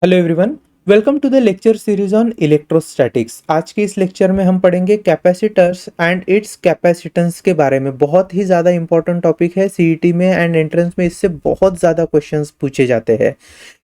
Hello everyone. Welcome to the lecture series on electrostatics. आज के इस लेक्चर में हम पढ़ेंगे कैपेसिटर्स एंड इट्स कैपेसिटेंस के बारे में। बहुत ही ज़्यादा इंपॉर्टेंट टॉपिक है, सीईटी में एंड एंट्रेंस में इससे बहुत ज़्यादा क्वेश्चंस पूछे जाते हैं।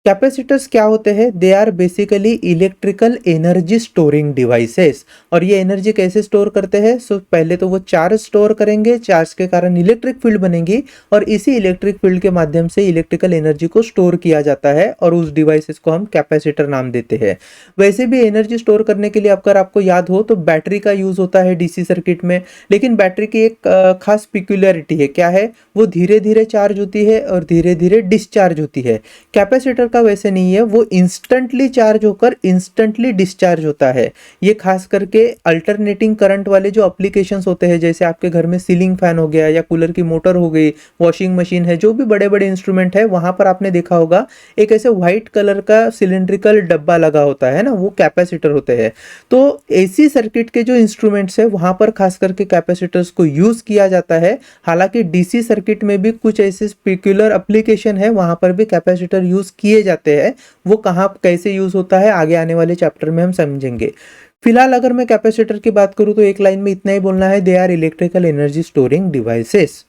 कैपेसिटर्स क्या होते हैं? They are basically electrical energy storing devices. और ये एनर्जी कैसे स्टोर करते हैं? पहले तो वो चार्ज स्टोर करेंगे, चार्ज के कारण इलेक्ट्रिक फील्ड बनेगी और इसी इलेक्ट्रिक फील्ड के माध्यम से इलेक्ट्रिकल एनर्जी को स्टोर किया जाता है और उस डिवाइसेस को हम कैपेसिटर नाम देते हैं। वैसे भी एनर्जी स्टोर करने के लिए अगर आपको याद हो तो बैटरी का यूज होता है डीसी सर्किट में। लेकिन बैटरी की एक खास पिक्यूलरिटी है, क्या है? वो धीरे धीरे चार्ज होती है और धीरे धीरे डिस्चार्ज होती है। कैपेसिटर का वैसे नहीं है, वो इंस्टेंटली चार्ज होकर इंस्टेंटली डिस्चार्ज होता है। ये खास करके अल्टरनेटिंग करंट वाले जो एप्लीकेशंस होते हैं, जैसे आपके घर में सीलिंग फैन हो गया या कूलर की मोटर हो गई, वॉशिंग मशीन है, जो भी बड़े बड़े इंस्ट्रूमेंट है, वहां पर आपने देखा होगा एक ऐसे व्हाइट कलर का सिलिंड्रिकल डब्बा लगा होता है ना, वो कैपेसिटर होते हैं। तो एसी सर्किट के जो इंस्ट्रूमेंट्स है वहां पर खास करके कैपेसिटर्स को यूज किया जाता है। हालांकि डीसी सर्किट में भी कुछ ऐसे स्पेक्युलर एप्लीकेशन है, वहां पर भी कैपेसिटर यूज किए जाते हैं। वो कहाँ कैसे यूज होता है आगे आने वाले चैप्टर में हम समझेंगे। फिलहाल अगर मैं कैपेसिटर की बात करूं तो एक लाइन में इतना ही बोलना है, they are electrical energy storing devices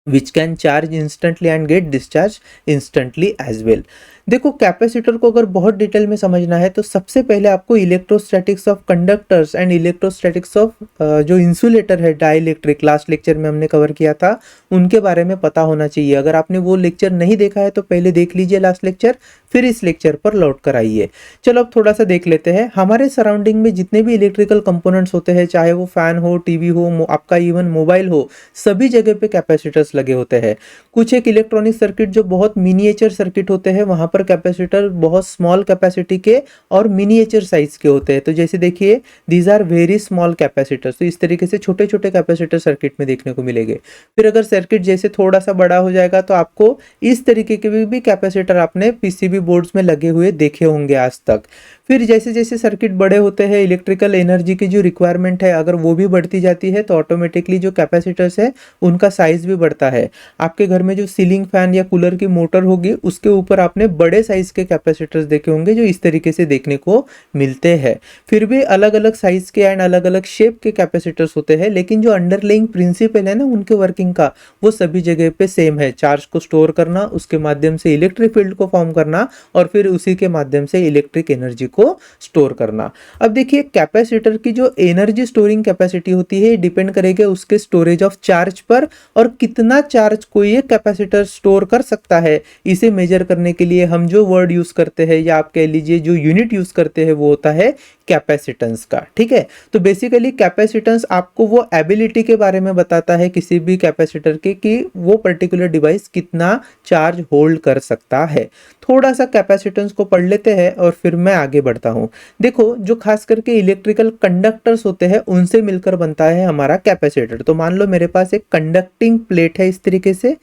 which can charge instantly and get discharged instantly as well। देखो, कैपेसिटर को अगर बहुत डिटेल में समझना है तो सबसे पहले आपको electrostatics of conductors and electrostatics of जो इंसुलेटर है डाइलेक्ट्रिक, लास्ट लेक्चर में हमने कवर किया था, उनके बारे में पता होना चाहिए। अगर आपने वो लेक्चर नहीं देखा है तो पहले देख लीजिए लास्ट लेक्चर, फिर इस लेक्चर पर लौट कर आइए। चलो अब थोड़ा सा देख लेते हैं। हमारे सराउंडिंग में जितने भी इलेक्ट्रिकल कंपोनेंट्स होते हैं, चाहे वो फैन हो, टीवी हो, आपका इवन मोबाइल हो, सभी जगह पे कैपेसिटर्स लगे होते हैं। कुछ एक इलेक्ट्रॉनिक सर्किट जो बहुत मिनिएचर सर्किट होते हैं, वहां पर कैपेसिटर बहुत स्मॉल कैपेसिटी के और मिनिएचर साइज के होते हैं। तो जैसे देखिए, these are very small capacitors. तो इस तरीके से छोटे छोटे कैपेसिटर सर्किट में देखने को मिलेंगे। फिर अगर सर्किट जैसे थोड़ा सा बड़ा हो जाएगा तो आपको इस तरीके के भी कैपेसिटर आपने पीसीबी बोर्ड्स में लगे हुए देखे होंगे आज तक। फिर जैसे जैसे सर्किट बड़े होते हैं, इलेक्ट्रिकल एनर्जी की जो रिक्वायरमेंट है अगर वो भी बढ़ती जाती है, तो ऑटोमेटिकली जो कैपेसिटर्स है उनका साइज भी बढ़ता है। आपके घर में जो सीलिंग फैन या कूलर की मोटर होगी, उसके ऊपर आपने बड़े साइज के कैपेसिटर्स देखे होंगे जो इस तरीके से देखने को मिलते हैं। फिर भी अलग अलग साइज के एंड अलग अलग शेप के कैपेसिटर्स होते हैं, लेकिन जो अंडरलाइंग प्रिंसिपल है ना उनके वर्किंग का, वो सभी जगह पे सेम है। चार्ज को स्टोर करना, उसके माध्यम से इलेक्ट्रिक फील्ड को फॉर्म करना और फिर उसी के माध्यम से इलेक्ट्रिक एनर्जी को स्टोर करना। अब देखिए, कैपेसिटर की जो एनर्जी स्टोरिंग कैपेसिटी होती है डिपेंड करेगा उसके स्टोरेज ऑफ चार्ज पर, और कितना चार्ज कोई एक कैपेसिटर स्टोर कर सकता है। इसे मेजर करने के लिए हम जो वर्ड यूज करते हैं, या आप कह लीजिए जो यूनिट यूज करते हैं, वो होता है कैपेसिटेंस का। ठीक है, तो बेसिकली कैपेसिटेंस आपको वो एबिलिटी के बारे में बताता है किसी भी कैपेसिटर के, कि वो पर्टिकुलर डिवाइस कितना चार्ज होल्ड कर सकता है। थोड़ा सा कैपेसिटेंस को पढ़ लेते हैं और फिर मैं आगे बढ़ता हूं। देखो, जो खास करके इलेक्ट्रिकल कंडक्टर्स होते हैं उनसे मिलकर बनता है हमारा कैपेसिटर। तो मान लो मेरे पास एक कंडक्टिंग प्लेट है इस तरीके से।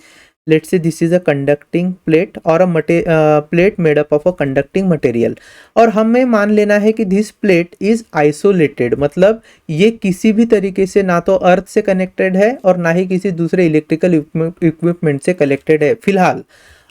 Let's say this is a conducting plate और plate made up of a conducting material, और हमें मान लेना है कि दिस प्लेट इज आइसोलेटेड, मतलब ये किसी भी तरीके से ना तो अर्थ से कनेक्टेड है और ना ही किसी दूसरे इलेक्ट्रिकल इक्विपमेंट से कनेक्टेड है फिलहाल।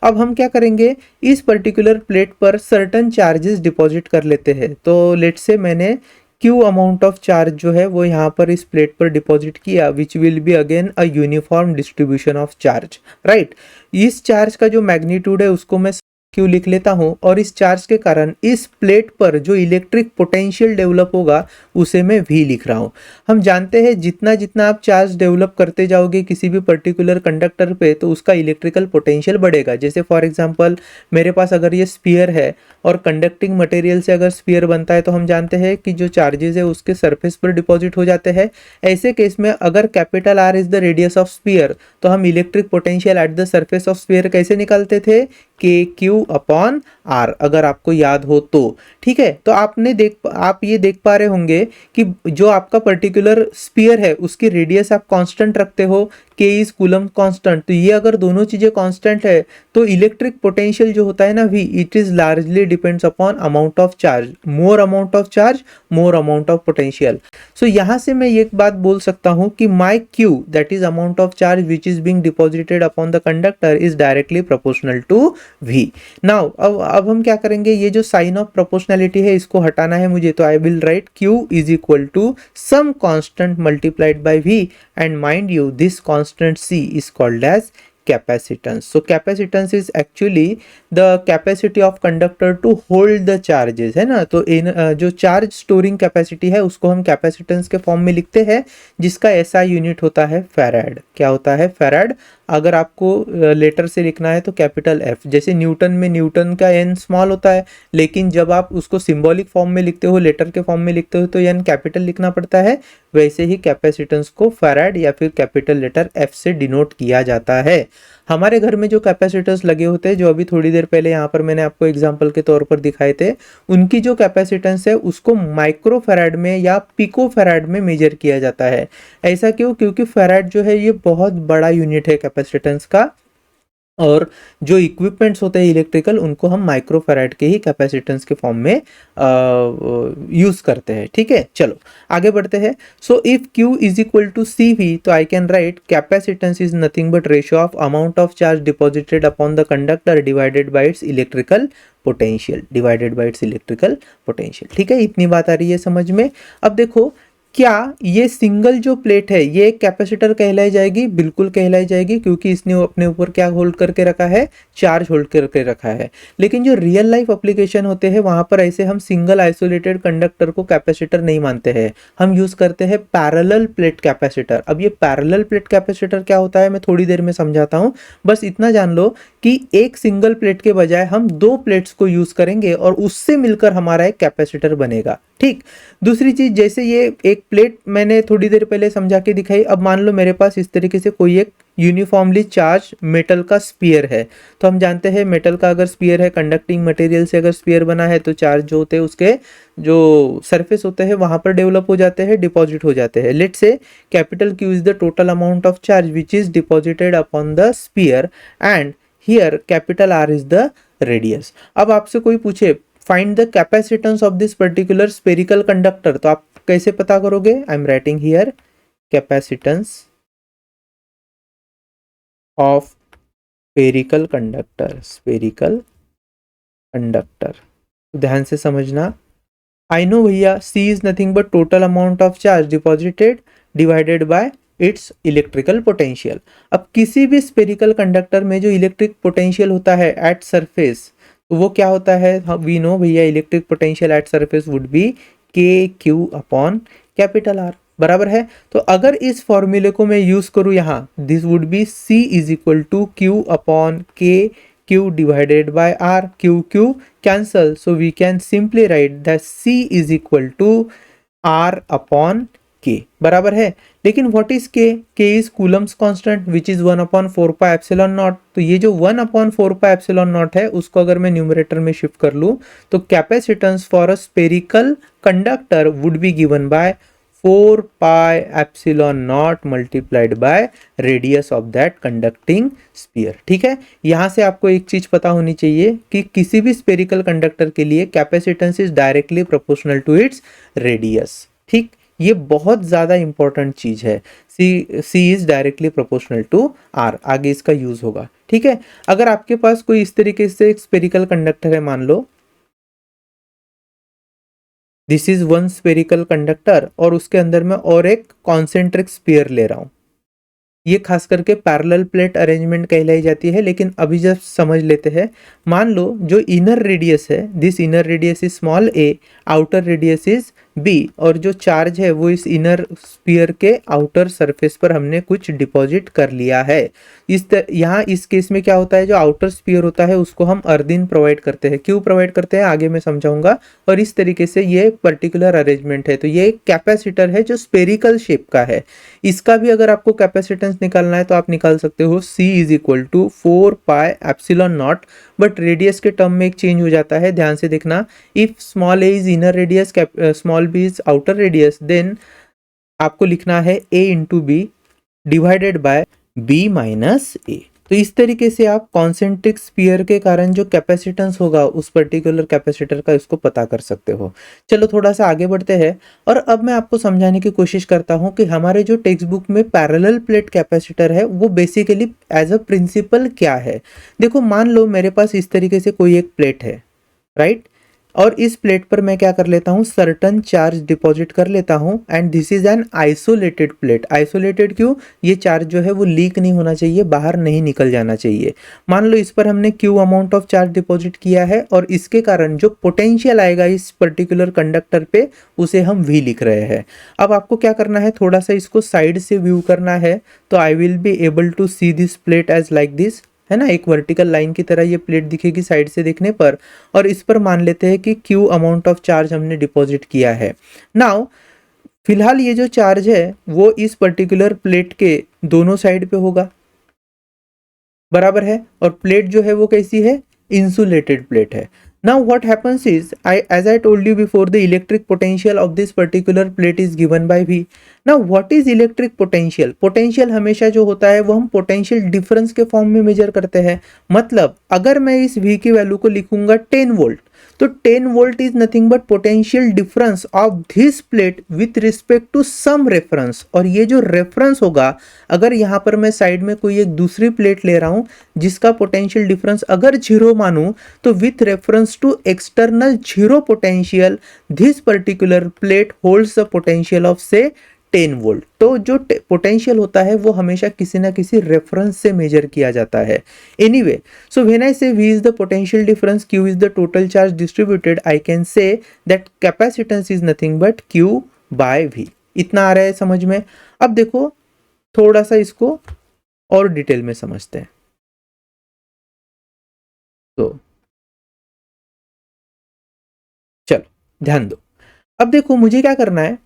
अब हम क्या करेंगे, इस पर्टिकुलर प्लेट पर सर्टन चार्जेस डिपॉजिट कर लेते हैं। तो लेट्स से मैंने क्यू अमाउंट ऑफ चार्ज जो है वो यहाँ पर इस प्लेट पर डिपॉजिट किया, विच will be again a uniform distribution of charge, right. इस चार्ज का जो मैग्नीट्यूड है उसको मैं क्यू लिख लेता हूं, और इस चार्ज के कारण इस प्लेट पर जो इलेक्ट्रिक पोटेंशियल डेवलप होगा उसे मैं वी लिख रहा हूं। हम जानते हैं जितना जितना आप चार्ज डेवलप करते जाओगे किसी भी पर्टिकुलर कंडक्टर पे, तो उसका इलेक्ट्रिकल पोटेंशियल बढ़ेगा। जैसे फॉर एग्जांपल मेरे पास अगर ये स्फीयर है और कंडक्टिंग मटेरियल से अगर स्फीयर बनता है, तो हम जानते हैं कि जो चार्जेस है उसके सरफेस पर डिपॉजिट हो जाते हैं। ऐसे केस में अगर capital R is the radius of sphere, तो हम electric potential at the surface of sphere कैसे निकालते थे? के क्यू अपॉन आर, अगर आपको याद हो तो। ठीक है, तो आप ये देख पा रहे होंगे कि जो आपका पर्टिकुलर स्फीयर है उसकी रेडियस आप कांस्टेंट रखते हो, के इज कूलम कांस्टेंट। तो ये अगर दोनों चीजें कांस्टेंट है तो इलेक्ट्रिक पोटेंशियल जो होता है ना V, it is largely depends upon amount of charge. More amount of charge, more amount of potential. So यहां से मैं एक बात बोल सकता हूं कि my Q, that is amount of charge which is being deposited upon the conductor, is directly proportional to V. Now अब हम क्या करेंगे, ये जो साइन ऑफ प्रोपोर्शनैलिटी है इसको हटाना है मुझे, तो I will write Q is equal to some constant multiplied by V, and mind you this constant C is called as capacitance. So capacitance is actually the capacity of conductor to hold the charges, है ना। तो जो charge storing capacity है उसको हम capacitance के form में लिखते हैं, जिसका ऐसा यूनिट होता है फैराड। क्या होता है? फैराड। अगर आपको लेटर से लिखना है तो कैपिटल F, जैसे न्यूटन में न्यूटन का N स्मॉल होता है, लेकिन जब आप उसको सिंबॉलिक फॉर्म में लिखते हो, लेटर के फॉर्म में लिखते हो, तो N कैपिटल लिखना पड़ता है। वैसे ही कैपेसिटेंस को फैराड या फिर कैपिटल लेटर F से डिनोट किया जाता है। हमारे घर में जो कैपेसिटर्स लगे होते हैं, जो अभी थोड़ी देर पहले यहाँ पर मैंने आपको एग्जांपल के तौर पर दिखाए थे, उनकी जो कैपेसिटेंस है उसको माइक्रो फैराड में या पिको फैराड में मेजर किया जाता है। ऐसा क्यों? क्योंकि फैराड जो है ये बहुत बड़ा यूनिट है कैपेसिटेंस का, और जो इक्विपमेंट्स होते हैं इलेक्ट्रिकल, उनको हम माइक्रो फैराड के ही कैपेसिटेंस के फॉर्म में यूज करते हैं। ठीक है, चलो आगे बढ़ते हैं। So if Q is equal to CV, तो I can write capacitance is nothing but ratio of amount of charge deposited upon the conductor divided by its electrical potential, divided by its electrical potential. ठीक है, इतनी बात आ रही है समझ में। अब देखो, क्या ये सिंगल जो प्लेट है ये कैपेसिटर कहलाई जाएगी? बिल्कुल कहलाई जाएगी, क्योंकि इसने अपने ऊपर क्या होल्ड करके रखा है? चार्ज होल्ड करके रखा है। लेकिन जो रियल लाइफ एप्लीकेशन होते हैं वहां पर ऐसे हम सिंगल आइसोलेटेड कंडक्टर को कैपेसिटर नहीं मानते हैं, हम यूज करते हैं पैरेलल प्लेट कैपेसिटर। अब ये पैरेलल प्लेट कैपेसिटर क्या होता है मैं थोड़ी देर में समझाता हूं, बस इतना जान लो कि एक सिंगल प्लेट के बजाय हम दो प्लेट्स को यूज करेंगे और उससे मिलकर हमारा एक कैपेसिटर बनेगा। ठीक, दूसरी चीज, जैसे ये एक प्लेट मैंने थोड़ी देर पहले समझा के दिखाई, अब मान लो मेरे पास इस तरीके से कोई एक यूनिफॉर्मली चार्ज मेटल का स्फीयर है, तो हम जानते हैं मेटल का अगर स्फीयर है, कंडक्टिंग मटेरियल से अगर स्फीयर बना है, तो चार्ज जो होते हैं उसके जो सरफेस होते हैं वहां पर डेवलप हो जाते हैं, डिपॉजिट हो जाते हैं। Let's say capital Q is the total amount of charge which is deposited upon the sphere, and here capital R is the radius. अब आपसे कोई पूछे find the capacitance of this particular spherical conductor, तो आप कैसे पता करोगे? आई am writing here capacitance of spherical conductor, spherical conductor. ध्यान से समझना। आई नो भैया C is nothing but total amount of charge deposited divided by its electrical potential. अब किसी भी स्फेरिकल कंडक्टर में जो इलेक्ट्रिक पोटेंशियल होता है एट सरफेस, वो क्या होता है? वी नो भैया electric potential at surface would be KQ upon capital R, बराबर है। तो अगर इस फॉर्मूले को मैं यूज करूं यहाँ, this would be C is equal to Q upon KQ divided by R, Q cancel, so we can simply write that C is equal to R upon K, बराबर है। लेकिन what is K? K is Coulomb's constant which is 1/4 epsilon naught. तो ये जो 1/4 epsilon not है उसको अगर मैं न्यूमरेटर में शिफ्ट कर लूं, तो capacitance for a spherical conductor would be given by 4 pi epsilon not multiplied by radius of that conducting sphere. ठीक है, यहां से आपको एक चीज पता होनी चाहिए कि किसी भी स्फेरिकल कंडक्टर के लिए capacitance is directly proportional to its radius. ठीक, ये बहुत ज्यादा इंपॉर्टेंट चीज है। C is directly proportional to R, आगे इसका यूज होगा। ठीक है, अगर आपके पास कोई इस तरीके से एक स्फेरिकल कंडक्टर है, मान लो this is one spherical conductor, और उसके अंदर मैं और एक कॉन्सेंट्रिक स्फीयर ले रहा हूं, ये खास करके पैरेलल प्लेट अरेंजमेंट कहलाई जाती है। लेकिन अभी जब समझ लेते हैं, मान लो जो इनर रेडियस है, this inner radius is small a, outer radius is b, और जो चार्ज है वो इस इनर स्फीयर के आउटर सरफेस पर हमने कुछ डिपॉजिट कर लिया है। यहाँ इस केस में क्या होता है, जो आउटर स्फीयर होता है उसको हम अर्थिंग प्रोवाइड करते हैं। क्यों प्रोवाइड करते हैं आगे मैं समझाऊंगा। और इस तरीके से ये पर्टिकुलर अरेंजमेंट है। तो ये एक कैपेसिटर है जो स्पेरिकल शेप का है। इसका भी अगर आपको कैपेसिटेंस निकालना है तो आप निकाल सकते हो C is equal to 4 pi epsilon naught, but radius के टर्म में एक चेंज हो जाता है, ध्यान से देखना। If small a is inner radius, small b is outer radius, then आपको लिखना है a into b divided by b minus a। तो इस तरीके से आप कॉन्सेंट्रिक स्फीयर के कारण जो कैपेसिटेंस होगा उस पर्टिकुलर कैपेसिटर का इसको पता कर सकते हो। चलो थोड़ा सा आगे बढ़ते हैं और अब मैं आपको समझाने की कोशिश करता हूँ कि हमारे जो टेक्स्ट बुक में पैरेलल प्लेट कैपेसिटर है वो बेसिकली एज अ प्रिंसिपल क्या है। देखो मान लो मेरे पास इस तरीके से कोई एक प्लेट है, राइट, और इस प्लेट पर मैं क्या कर लेता हूँ, सर्टन चार्ज डिपॉजिट कर लेता हूँ and this is an isolated plate. Isolated क्यों, ये चार्ज जो है वो लीक नहीं होना चाहिए, बाहर नहीं निकल जाना चाहिए। मान लो इस पर हमने Q amount of charge deposit किया है और इसके कारण जो पोटेंशियल आएगा इस पर्टिकुलर कंडक्टर पे उसे हम वी लिख रहे हैं। अब आपको क्या करना है, थोड़ा सा इसको साइड से व्यू करना है, तो I will be able to see this plate as like this, है ना, एक वर्टिकल लाइन की तरह ये प्लेट दिखेगी साइड से देखने पर। और इस पर मान लेते हैं कि क्यू अमाउंट ऑफ चार्ज हमने डिपॉजिट किया है। नाउ फिलहाल ये जो चार्ज है वो इस पर्टिकुलर प्लेट के दोनों साइड पे होगा, बराबर है, और प्लेट जो है वो कैसी है, इंसुलेटेड प्लेट है। Now what happens is, as I told you before, the electric potential of this particular plate is given by V. Now what is electric potential? Potential हमेशा जो होता है वो हम potential difference के फॉर्म में major करते हैं। मतलब अगर मैं इस V की वैल्यू को लिखूंगा 10 वोल्ट, तो 10 volt is nothing but potential difference of this plate with respect to some reference. और ये जो रेफरेंस होगा, अगर यहाँ पर मैं साइड में कोई एक दूसरी प्लेट ले रहा हूँ जिसका पोटेंशियल डिफरेंस अगर 0 मानूं, तो with reference to external 0 potential this particular plate holds the potential of say 10 volt. तो जो पोटेंशियल होता है वो हमेशा किसी ना किसी रेफरेंस से मेजर किया जाता है। Anyway, so when I say V is the potential difference, Q is the total charge distributed, I can say that capacitance is nothing but Q by V। इतना आ रहा है समझ में। अब देखो थोड़ा सा इसको और डिटेल में समझते हैं। तो चलो ध्यान दो, अब देखो मुझे क्या करना है,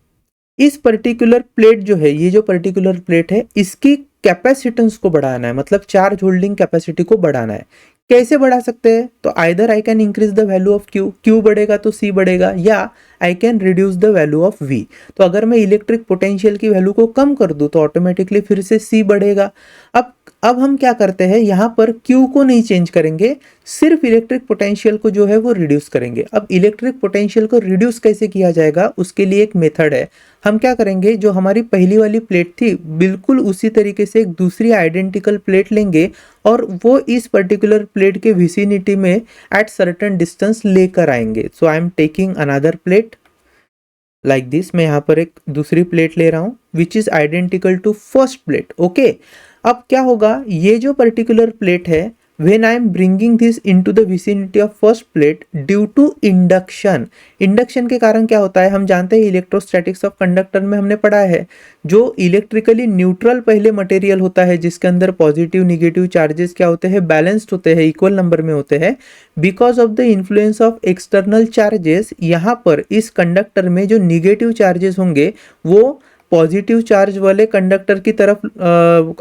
इस पर्टिकुलर प्लेट जो है, ये जो पर्टिकुलर प्लेट है इसकी कैपेसिटेंस को बढ़ाना है, मतलब चार्ज होल्डिंग कैपेसिटी को बढ़ाना है। कैसे बढ़ा सकते हैं, तो either I can increase the value of Q, Q बढ़ेगा तो सी बढ़ेगा, या I can reduce the value of V. तो अगर मैं इलेक्ट्रिक पोटेंशियल की वैल्यू को कम कर दूं तो ऑटोमेटिकली फिर से सी बढ़ेगा। अब हम क्या करते हैं, यहाँ पर क्यू को नहीं चेंज करेंगे, सिर्फ इलेक्ट्रिक पोटेंशियल को जो है वो रिड्यूस करेंगे। अब इलेक्ट्रिक पोटेंशियल को रिड्यूस कैसे किया जाएगा, उसके लिए एक मेथड है। हम क्या करेंगे, जो हमारी पहली वाली प्लेट थी बिल्कुल उसी तरीके से एक दूसरी आइडेंटिकल प्लेट लेंगे और वो इस पर्टिकुलर प्लेट के विसिनिटी में एट सर्टेन डिस्टेंस लेकर आएंगे। So I am taking another plate like this, मैं यहाँ पर एक दूसरी प्लेट ले रहा हूँ which is identical to first plate. Okay, अब क्या होगा, ये जो पर्टिकुलर प्लेट है, when I am bringing this into the vicinity of first plate due to induction, induction के कारण क्या होता है, हम जानते हैं इलेक्ट्रोस्टैटिक्स ऑफ कंडक्टर में हमने पढ़ा है, जो इलेक्ट्रिकली न्यूट्रल पहले मटेरियल होता है जिसके अंदर पॉजिटिव निगेटिव चार्जेस क्या होते हैं, बैलेंस्ड होते हैं, इक्वल नंबर में होते हैं। Because of the influence of external charges, यहाँ पर इस कंडक्टर में जो निगेटिव चार्जेस होंगे वो पॉजिटिव चार्ज वाले कंडक्टर की तरफ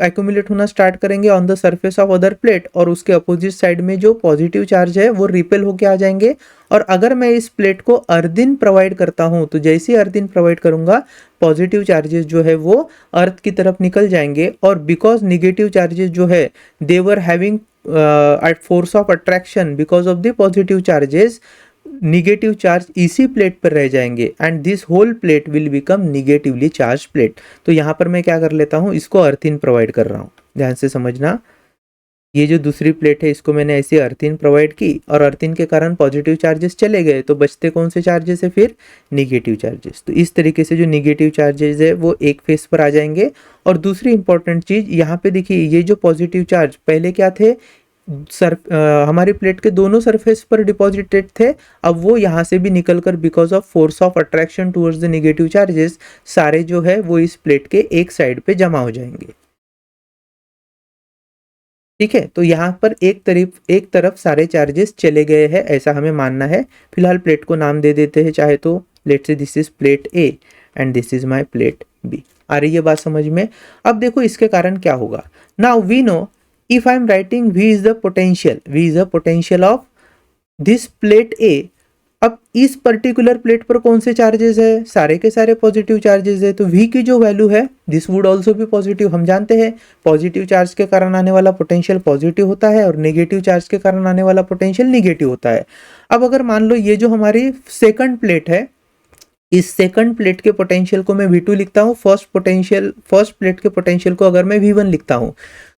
एक्यूमुलेट होना स्टार्ट करेंगे on the surface of other plate, और उसके अपोजिट साइड में जो पॉजिटिव चार्ज है वो रिपेल होके आ जाएंगे। और अगर मैं इस प्लेट को अर्थिन प्रोवाइड करता हूं, तो जैसे ही अर्थिन प्रोवाइड करूंगा पॉजिटिव चार्जेस जो है वो अर्थ की तरफ निकल जाएंगे। और बिकॉज निगेटिव चार्जेस जो है they were having force of attraction because of the positive charges, negative charge इसी प्लेट पर रह जाएंगे and this whole plate will become negatively charge plate. तो यहाँ पर मैं क्या कर लेता हूँ, इसको अर्थिन प्रोवाइड कर रहा हूँ, ध्यान से समझना। ये जो दूसरी प्लेट है इसको मैंने ऐसे अर्थिन प्रोवाइड की और अर्थिन के कारण पॉजिटिव चार्जेस चले गए, तो बचते कौन से चार्जेस है, फिर निगेटिव चार्जेस। तो इस तरीके से जो निगेटिव चार्जेस है वो एक फेस पर आ जाएंगे। और दूसरी इंपॉर्टेंट चीज यहाँ पे देखिए, ये जो पॉजिटिव चार्ज पहले क्या थे, हमारी प्लेट के दोनों सरफेस पर डिपॉजिटेड थे, अब वो यहाँ से भी निकलकर because of force of attraction towards the negative charges सारे जो है वो इस प्लेट के एक साइड पे जमा हो जाएंगे। ठीक है, तो यहाँ पर एक तरफ सारे चार्जेस चले गए हैं ऐसा हमें मानना है। फिलहाल प्लेट को नाम दे देते हैं चाहे तो, let's say this is plate A and this is my plate B. आ रही है बात समझ में। अब देखो इसके कारण क्या होगा, now we know if I am writing V is the potential of this plate A, अब इस पर्टिकुलर प्लेट पर कौन से चार्जेस है, सारे के सारे पॉजिटिव चार्जेस है, तो V की जो वैल्यू है दिस वुड ऑल्सो भी पॉजिटिव। हम जानते हैं पॉजिटिव चार्ज के कारण आने वाला पोटेंशियल पॉजिटिव होता है और नेगेटिव चार्ज के कारण आने वाला पोटेंशियल नेगेटिव होता है। अब अगर मान लो ये जो हमारी सेकंड प्लेट है, इस सेकंड प्लेट के पोटेंशियल को मैं V2 लिखता हूँ, फर्स्ट प्लेट के पोटेंशियल को अगर मैं V1 लिखता हूँ,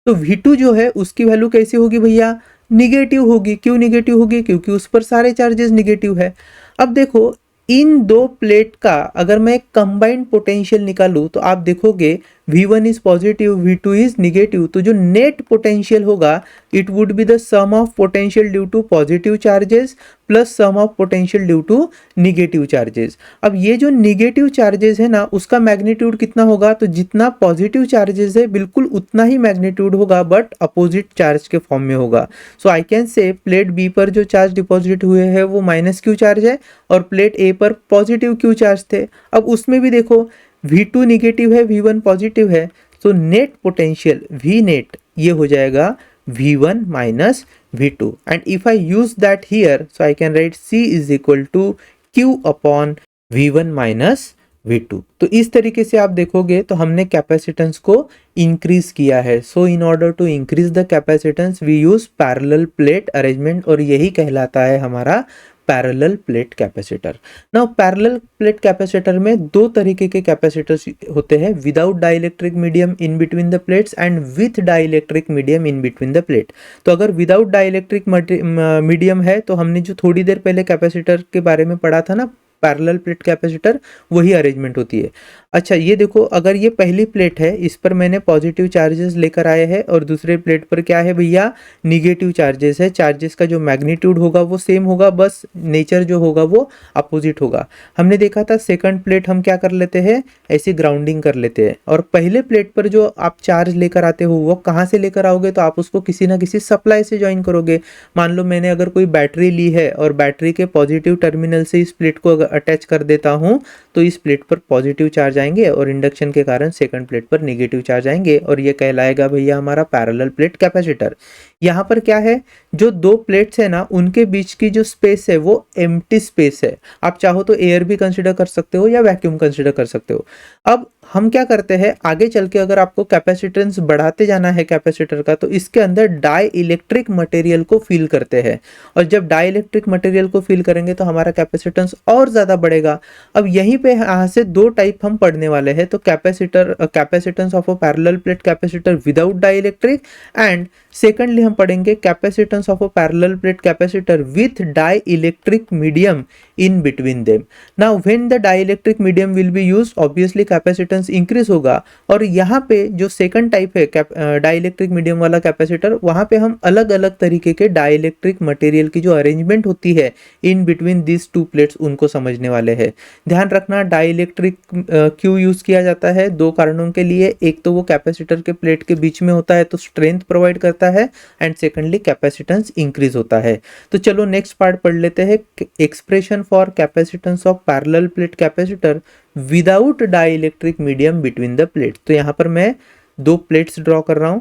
तो V2 जो है उसकी वैल्यू कैसी होगी भैया, निगेटिव होगी। क्यों निगेटिव होगी, क्योंकि उस पर सारे चार्जेस निगेटिव है। अब देखो इन दो प्लेट का अगर मैं कंबाइंड पोटेंशियल निकालूं तो आप देखोगे V1 is positive, V2 is negative, तो जो नेट पोटेंशियल होगा it would be the sum of potential due to positive charges plus sum of potential due to negative charges. अब ये जो निगेटिव चार्जेस है ना उसका मैग्नीट्यूड कितना होगा, तो जितना पॉजिटिव चार्जेस है बिल्कुल उतना ही मैग्नीट्यूड होगा बट अपोजिट चार्ज के फॉर्म में होगा। So I can say plate B पर जो चार्ज डिपॉजिट हुए हैं वो माइनस क्यू चार्ज है और प्लेट ए पर पॉजिटिव क्यू चार्ज थे। अब उसमें भी देखो V2 निगेटिव है, V1 पॉजिटिव है, तो नेट पोटेंशियल V नेट ये हो जाएगा V1 minus V2 and if I use that here so I can write C is equal to Q upon V1 minus V2। तो इस तरीके से आप देखोगे तो हमने कैपेसिटेंस को इंक्रीज किया है। So in order to increase the capacitance we use parallel plate arrangement और यही कहलाता है हमारा parallel plate capacitor. Now parallel plate capacitor में दो तरीके के कैपेसिटर्स होते हैं, without dielectric medium in between the plates and with dielectric medium in between the plate. तो अगर विदाउट डाइलेक्ट्रिक मीडियम है तो हमने जो थोड़ी देर पहले कैपेसिटर के बारे में पढ़ा था ना पैरेलल प्लेट कैपेसिटर, वही अरेंजमेंट होती है। अच्छा ये देखो अगर ये पहली प्लेट है इस पर मैंने पॉजिटिव चार्जेस लेकर आए हैं और दूसरे प्लेट पर क्या है भैया, निगेटिव चार्जेस है। चार्जेस का जो मैग्नीट्यूड होगा वो सेम होगा, बस नेचर जो होगा वो अपोजिट होगा। हमने देखा था सेकंड प्लेट हम क्या कर लेते हैं, ऐसी ग्राउंडिंग कर लेते हैं और पहले प्लेट पर जो आप चार्ज लेकर आते हो वो कहाँ से लेकर आओगे, तो आप उसको किसी ना किसी सप्लाई से ज्वाइन करोगे। मान लो मैंने अगर कोई बैटरी ली है और बैटरी के पॉजिटिव टर्मिनल से इस प्लेट को अगर अटैच कर देता हूँ तो इस प्लेट पर पॉजिटिव चार्ज आएंगे और इंडक्शन के कारण सेकंड प्लेट पर नेगेटिव चार्ज आएंगे और ये कहलाएगा भैया हमारा पैरेलल प्लेट कैपेसिटर। यहाँ पर क्या है, जो दो प्लेट्स है ना उनके बीच की जो स्पेस है वो एम्प्टी स्पेस है। आप चाहो तो एयर भी कंसिडर कर सकते हो या वैक्यूम कंसिडर कर सकते हो। अब हम क्या करते हैं आगे चल के, अगर आपको कैपेसिटेंस बढ़ाते जाना है कैपेसिटर का तो इसके अंदर डाई इलेक्ट्रिक मटेरियल को फिल करते हैं और जब डाई इलेक्ट्रिक मटेरियल को फिल करेंगे तो हमारा कैपेसिटेंस और ज्यादा बढ़ेगा। अब यहीं पे यहाँ से दो टाइप हम पढ़ने वाले हैं, तो capacitance of a parallel plate capacitor without dielectric and secondly हम पढ़ेंगे capacitance of a parallel plate capacitor with dielectric medium in between them. Now when the dielectric medium will be used obviously capacitance increase होगा और यहाँ पे जो second type है dielectric medium वाला capacitor, वहाँ पे हम अलग अलग तरीके के डाई इलेक्ट्रिक मटेरियल की जो अरेंजमेंट होती है in between this to plates उनको समझने वाले हैं। ध्यान रखना डाई इलेक्ट्रिक क्यों यूज किया जाता है, दो कारणों के लिए। एक तो वो कैपेसिटर के प्लेट के बीच में होता है तो स्ट्रेंथ प्रोवाइड करता है एंड सेकंडली कैपेसिटेंस इंक्रीज होता है। तो चलो नेक्स्ट पार्ट पढ़ लेते हैं, expression for capacitance of parallel plate capacitor without dielectric medium between the plate. तो यहाँ पर मैं दो प्लेट्स ड्रॉ कर रहा हूं,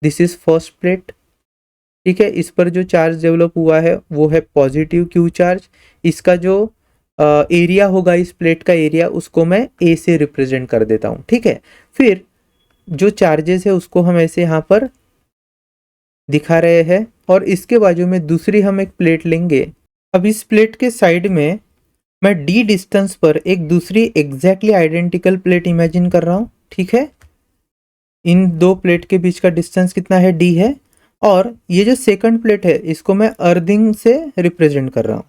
दिस इज फर्स्ट प्लेट, ठीक है। इस पर जो चार्ज डेवलप हुआ है वो है पॉजिटिव क्यू चार्ज। इसका जो एरिया होगा इस प्लेट का एरिया उसको मैं ए से रिप्रेजेंट कर देता हूं, ठीक है। फिर जो चार्जेस है उसको हम ऐसे यहाँ पर दिखा रहे हैं और इसके बाजू में दूसरी हम एक प्लेट लेंगे। अब इस प्लेट के साइड में मैं डी डिस्टेंस पर एक दूसरी एग्जैक्टली आइडेंटिकल प्लेट इमेजिन कर रहा हूं, ठीक है। इन दो प्लेट के बीच का डिस्टेंस कितना है, डी है। और ये जो सेकंड प्लेट है इसको मैं अर्थिंग से रिप्रेजेंट कर रहा हूं,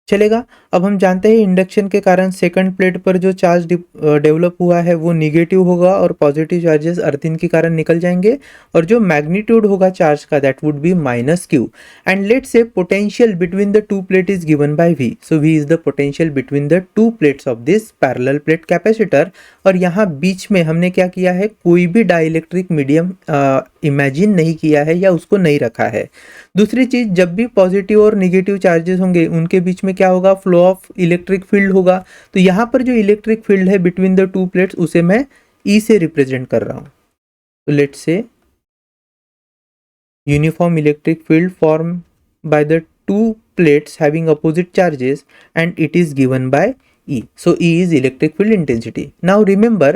चलेगा। अब हम जानते हैं इंडक्शन के कारण सेकंड प्लेट पर जो चार्ज डेवलप हुआ है वो निगेटिव होगा और पॉजिटिव चार्जेस अर्थिंग के कारण निकल जाएंगे और जो मैग्नीट्यूड होगा चार्ज का that would B minus Q and let's से potential between the to plate is given bye V। So V is the potential between the two plates of this parallel plate capacitor. और यहाँ बीच में हमने क्या किया है, कोई भी डाइलेक्ट्रिक मीडियम इमेजिन नहीं किया है या उसको नहीं रखा है। दूसरी चीज, जब भी पॉजिटिव और निगेटिव चार्जेस होंगे उनके बीच में क्या होगा, फ्लो ऑफ इलेक्ट्रिक फील्ड होगा। तो यहाँ पर जो इलेक्ट्रिक फील्ड है बिटवीन द टू प्लेट्स उसे मैं E से रिप्रेजेंट कर रहा हूं। तो लेट्स से uniform electric field form by the two plates having opposite charges and it is given by E. So E is electric field intensity. Now remember,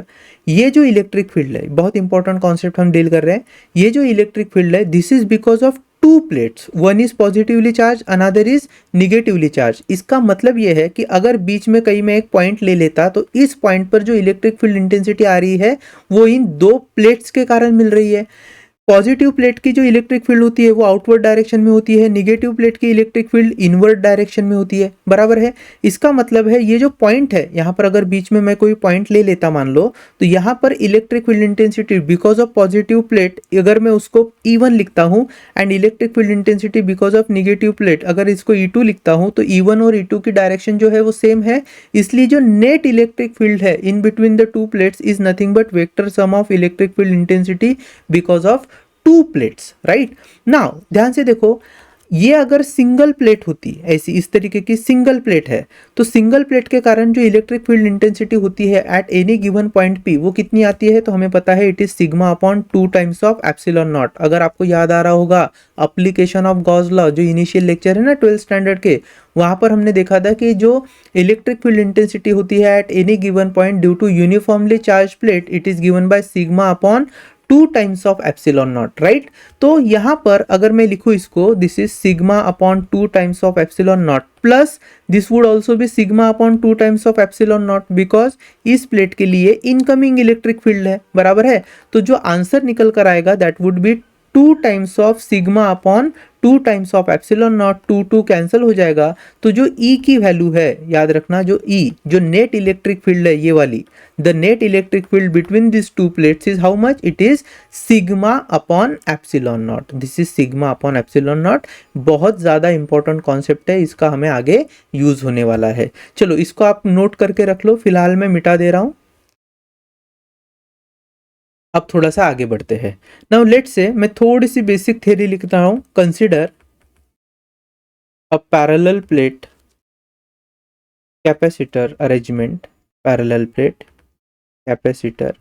ये जो इलेक्ट्रिक फील्ड है, बहुत इंपॉर्टेंट कॉन्सेप्ट हम डील कर रहे हैं, ये जो इलेक्ट्रिक फील्ड है this is because of to plates, one is positively charge another is negatively charge. इसका मतलब ये है कि अगर बीच में कहीं मैं एक पॉइंट ले लेता तो इस पॉइंट पर जो इलेक्ट्रिक फील्ड इंटेंसिटी आ रही है वो इन दो प्लेट्स के कारण मिल रही है। पॉजिटिव प्लेट की जो इलेक्ट्रिक फील्ड होती है वो आउटवर्ड डायरेक्शन में होती है, निगेटिव प्लेट की इलेक्ट्रिक फील्ड इनवर्ड डायरेक्शन में होती है, बराबर है। इसका मतलब है ये जो पॉइंट है यहाँ पर, अगर बीच में मैं कोई पॉइंट ले लेता मान लो, तो यहाँ पर electric field intensity because of positive plate अगर मैं उसको E1 लिखता हूँ and electric field intensity because of negative plate अगर इसको E2 लिखता हूँ, तो E1 और E2 की डायरेक्शन जो है वो सेम है। इसलिए जो नेट इलेक्ट्रिक फील्ड है इन between the two plates is nothing but vector sum of electric field intensity because of to plates, right. Now ध्यान से देखो, ये अगर सिंगल प्लेट होती ऐसी इस तरीके की सिंगल प्लेट है, तो सिंगल प्लेट के कारण जो इलेक्ट्रिक फील्ड इंटेंसिटी होती है at any given point P वो कितनी आती है, तो हमें पता है it is sigma upon 2 times of epsilon not. अगर आपको याद आ रहा होगा एप्लीकेशन ऑफ गॉस लॉ जो इनिशियल लेक्चर है ना 12th स्टैंडर्ड के, वहां पर हमने देखा था कि जो इलेक्ट्रिक फील्ड इंटेंसिटी होती है at any given point due to uniformly charge plate it is given by sigma upon 2 times of epsilon naught, right. तो यहां पर अगर मैं लिखूं इसको, this is sigma upon 2 times of epsilon naught plus this would also be sigma upon 2 times of epsilon naught because इस plate के लिए इनकमिंग इलेक्ट्रिक फील्ड है, बराबर है। तो जो आंसर निकल कर आएगा that would B 2 times of sigma upon 2 times of epsilon not, 2 cancel हो जाएगा। तो जो E की वैल्यू है, याद रखना, जो E जो नेट इलेक्ट्रिक फील्ड है ये वाली, the net electric field between this to plates is how much, it is sigma upon epsilon not. This is sigma upon epsilon not. बहुत ज्यादा इंपॉर्टेंट कॉन्सेप्ट है, इसका हमें आगे यूज होने वाला है। चलो इसको आप नोट करके रख लो, फिलहाल मैं मिटा दे रहा हूं। अब थोड़ा सा आगे बढ़ते हैं। नाउ लेट्स से मैं थोड़ी सी बेसिक थ्योरी लिखता हूं। Consider a parallel plate capacitor arrangement, parallel plate capacitor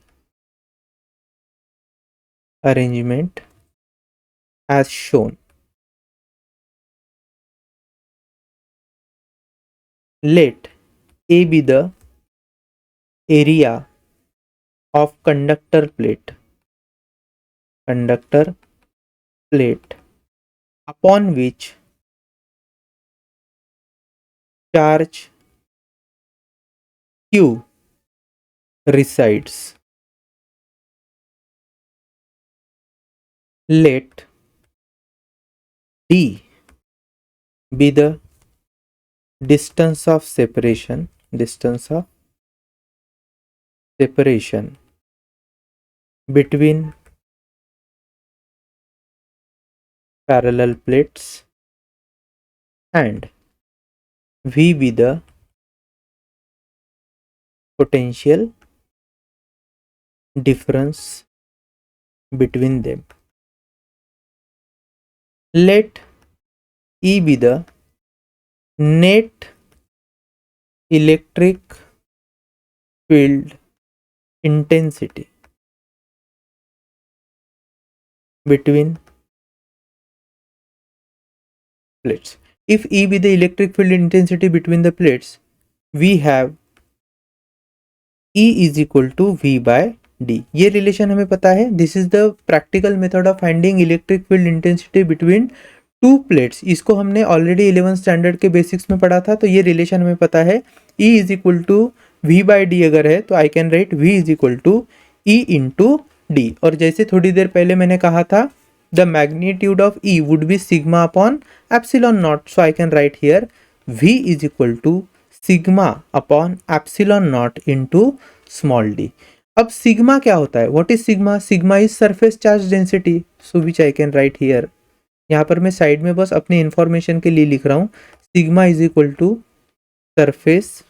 arrangement as shown. Let A be the area of conductor plate upon which charge Q resides. Let D be the distance of separation between parallel plates and V be the potential difference between them. Let E be the net electric field intensity between plates. If E be the electric field intensity between the plates, we have E is equal to V by D. ये relation हमें पता है। This is the practical method of finding electric field intensity between two plates. इसको हमने already 11th standard के basics में पढ़ा था, तो ये रिलेशन हमें पता है। E is equal to V by d अगर है तो I can write V is equal to E into d. और जैसे थोड़ी देर पहले मैंने कहा था the magnitude of E would be sigma upon epsilon naught, so I can write here V is equal to sigma upon epsilon naught into small d. अब सिग्मा क्या होता है, what is sigma? Sigma is surface charge density, so which I can write here. यहाँ पर मैं side में बस अपनी इंफॉर्मेशन के लिए लिख रहा हूँ, sigma is equal to surface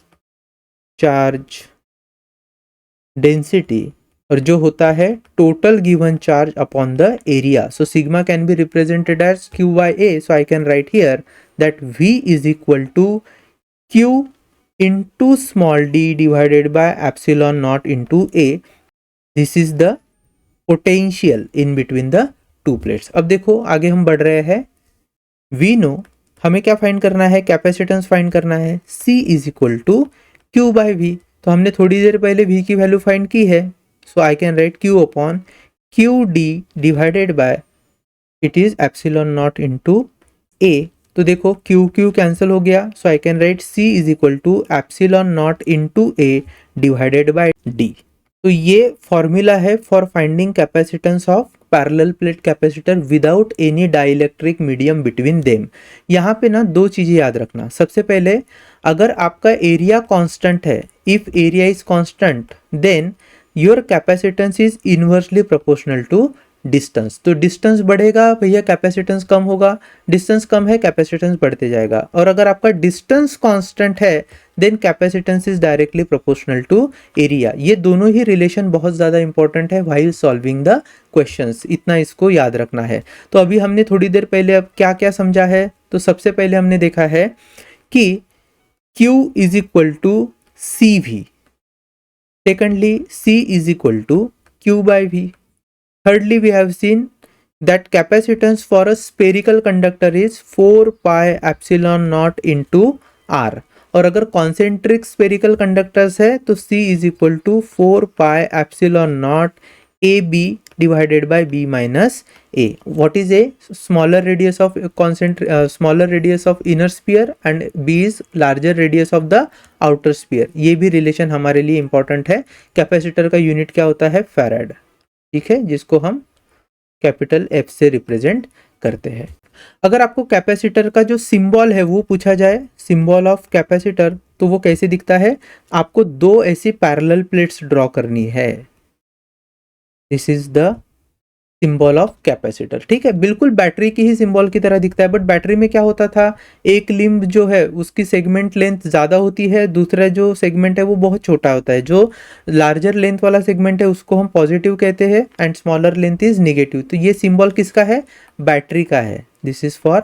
charge density, और जो होता है total given charge upon the area. So sigma can be represented as Q by A, so I can write here that V is equal to Q into small d divided by epsilon naught into A. This is the potential in between the two plates. अब देखो आगे हम बढ़ रहे हैं। We know हमें क्या find करना है, कैपेसिटेंस फाइंड करना है। C is equal to Q by V, तो हमने थोड़ी देर पहले V की वैल्यू फाइंड की है, so I can write Q upon Q D divided by it is epsilon naught into A। तो देखो Q Q कैंसिल हो गया, so I can write C is equal to epsilon naught into A divided by D। तो ये formula है for finding capacitance of parallel plate capacitor without any dielectric medium between them. यहाँ पे ना दो चीजें याद रखना। सबसे पहले, अगर आपका एरिया कांस्टेंट है, if area is constant then your capacitance is inversely proportional to distance. तो डिस्टेंस बढ़ेगा भैया कैपेसिटेंस कम होगा, डिस्टेंस कम है कैपेसिटेंस बढ़ते जाएगा। और अगर आपका डिस्टेंस कांस्टेंट है then capacitance is directly proportional to area. ये दोनों ही रिलेशन बहुत ज़्यादा इंपॉर्टेंट है व्हाइल सॉल्विंग द क्वेश्चंस, इतना इसको याद रखना है। तो अभी हमने थोड़ी देर पहले अब क्या क्या समझा है, तो सबसे पहले हमने देखा है कि Q is equal to C V, secondly C is equal to Q by V, thirdly we have seen that capacitance for a spherical conductor is 4 pi epsilon naught into R, और अगर कॉन्सेंट्रिक स्पेरिकल कंडक्टर्स है तो C is equal to 4 pi epsilon naught a b divided by b minus a. What is a? Smaller radius of smaller radius of inner sphere and b is larger radius of the outer sphere. ये भी relation हमारे लिए important है। Capacitor का unit क्या होता है? Farad, ठीक है, जिसको हम कैपिटल F से रिप्रेजेंट करते हैं। अगर आपको कैपेसिटर का जो सिंबल है वो पूछा जाए, सिंबल ऑफ कैपेसिटर, तो वो कैसे दिखता है? आपको दो ऐसी पैरेलल प्लेट्स ड्रॉ करनी है। This is the symbol of capacitor, ठीक है, बिल्कुल बैटरी की ही सिंबल की तरह दिखता है। बट बैटरी में क्या होता था, एक लिम्ब जो है उसकी सेगमेंट लेंथ ज़्यादा होती है, दूसरा जो सेगमेंट है वो बहुत छोटा होता है। जो लार्जर लेंथ वाला सेगमेंट है उसको हम पॉजिटिव कहते हैं and smaller length is negative. तो ये सिंबल किसका है? बैटरी का है। This is for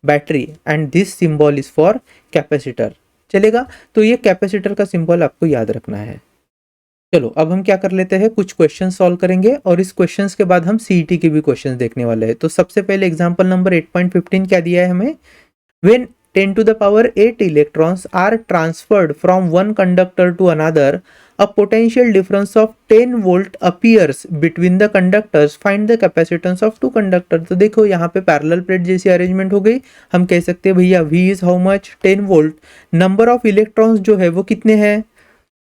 battery and this symbol is for capacitor. चलेगा? तो ये कैपेसिटर का सिंबल आपको याद रखना है। चलो अब हम क्या कर लेते हैं, कुछ क्वेश्चन सॉल्व करेंगे और इस क्वेश्चंस के बाद हम सीईटी के भी क्वेश्चंस देखने वाले हैं। तो सबसे पहले एग्जांपल नंबर 8.15 क्या दिया है हमें? When 10 to the power 8 electrons are transferred from one conductor to another, a potential difference of 10 volt appears between the conductors. Find the capacitance of two conductors. तो देखो यहाँ पे पैरेलल प्लेट जैसी arrangement हो गई। हम कह सकते हैं भैया V is how much? 10 volt. Number of electrons जो है वो कितने हैं?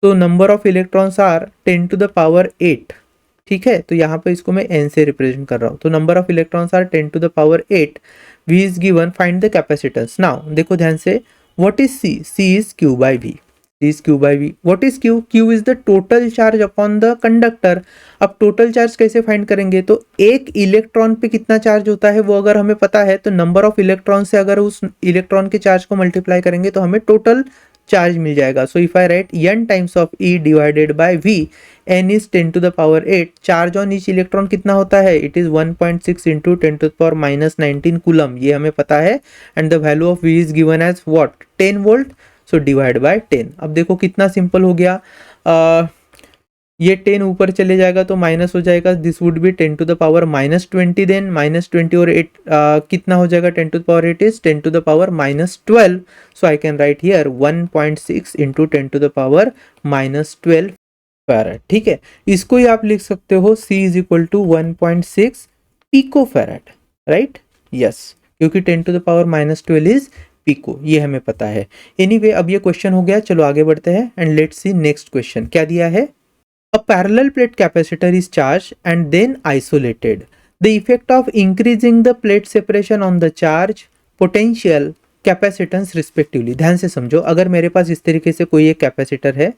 तो number of electrons are 10 to the power 8, ठीक है, तो यहाँ पे इसको मैं n से रिप्रेजेंट कर रहा हूँ। तो number of electrons are 10 to the power 8, V is given, find the capacitance. Now देखो ध्यान से, what is C? C is Q by V, C is Q by V। What is Q? Q is the total charge upon the conductor. अब total charge कैसे find करेंगे? तो एक electron पे कितना चार्ज होता है वो अगर हमें पता है तो नंबर ऑफ इलेक्ट्रॉन से अगर उस इलेक्ट्रॉन के चार्ज को मल्टीप्लाई करेंगे तो हमें टोटल चार्ज मिल जाएगा। So if I write n times of E divided by V, n is 10 to the power 8, charge on each electron कितना होता है? It is 1.6 into 10 to the power minus 19 coulomb, ये हमें पता है। And the value of V is given as what? 10 volt. So divide by 10। अब देखो कितना सिंपल हो गया। ये 10 ऊपर चले जाएगा तो माइनस हो जाएगा, this would be 10 to the power minus 20, देन माइनस 20 और 8 कितना हो जाएगा? 10 to the power 8 is 10 to the power minus 12, so I can write here 1.6 into 10 to the power minus 12 farad, ठीक है। इसको ही आप लिख सकते हो C is equal to 1.6 pico farad, right? Yes, क्योंकि 10 to the power minus 12 is pico, ये हमें पता है। एनीवे अब ये क्वेश्चन हो गया, चलो आगे बढ़ते हैं and let's see next question क्या दिया है। A parallel plate capacitor is charged and then isolated. The effect of increasing the plate separation on the charge, potential, capacitance respectively. ध्यान से समझो, अगर मेरे पास इस तरीके से कोई एक कैपेसिटर है,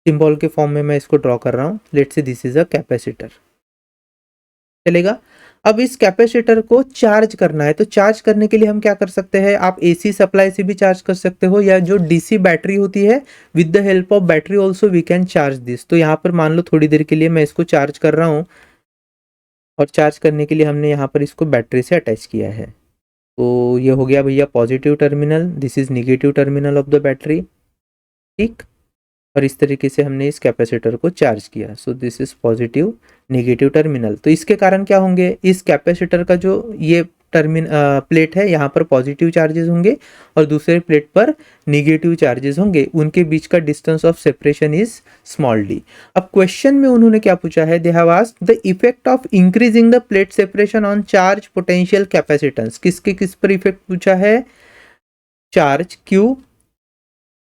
सिंबल के फॉर्म में मैं इसको ड्रॉ कर रहा हूँ, let's say this is a capacitor, चलेगा। अब इस कैपेसिटर को चार्ज करना है, तो चार्ज करने के लिए हम क्या कर सकते हैं? आप एसी सप्लाई से भी चार्ज कर सकते हो या जो डीसी बैटरी होती है, with the help of battery also we can charge this. तो यहाँ पर मान लो थोड़ी देर के लिए मैं इसको चार्ज कर रहा हूँ और चार्ज करने के लिए हमने यहाँ पर इसको बैटरी से अटैच किया है। तो ये हो गया भैया positive terminal, this is negative terminal of the battery, ठीक। और इस तरीके से हमने इस कैपेसिटर को चार्ज किया। So this is positive negative terminal. तो इसके कारण क्या होंगे? इस कैपेसिटर का जो ये प्लेट है यहाँ पर पॉजिटिव चार्जेस होंगे और दूसरे प्लेट पर निगेटिव चार्जेस होंगे, उनके बीच का distance of separation is small d. अब क्वेश्चन में उन्होंने क्या पूछा है, they have asked the effect of increasing the plate separation on charge potential capacitance. किसके किस पर इफेक्ट पूछा है, charge Q,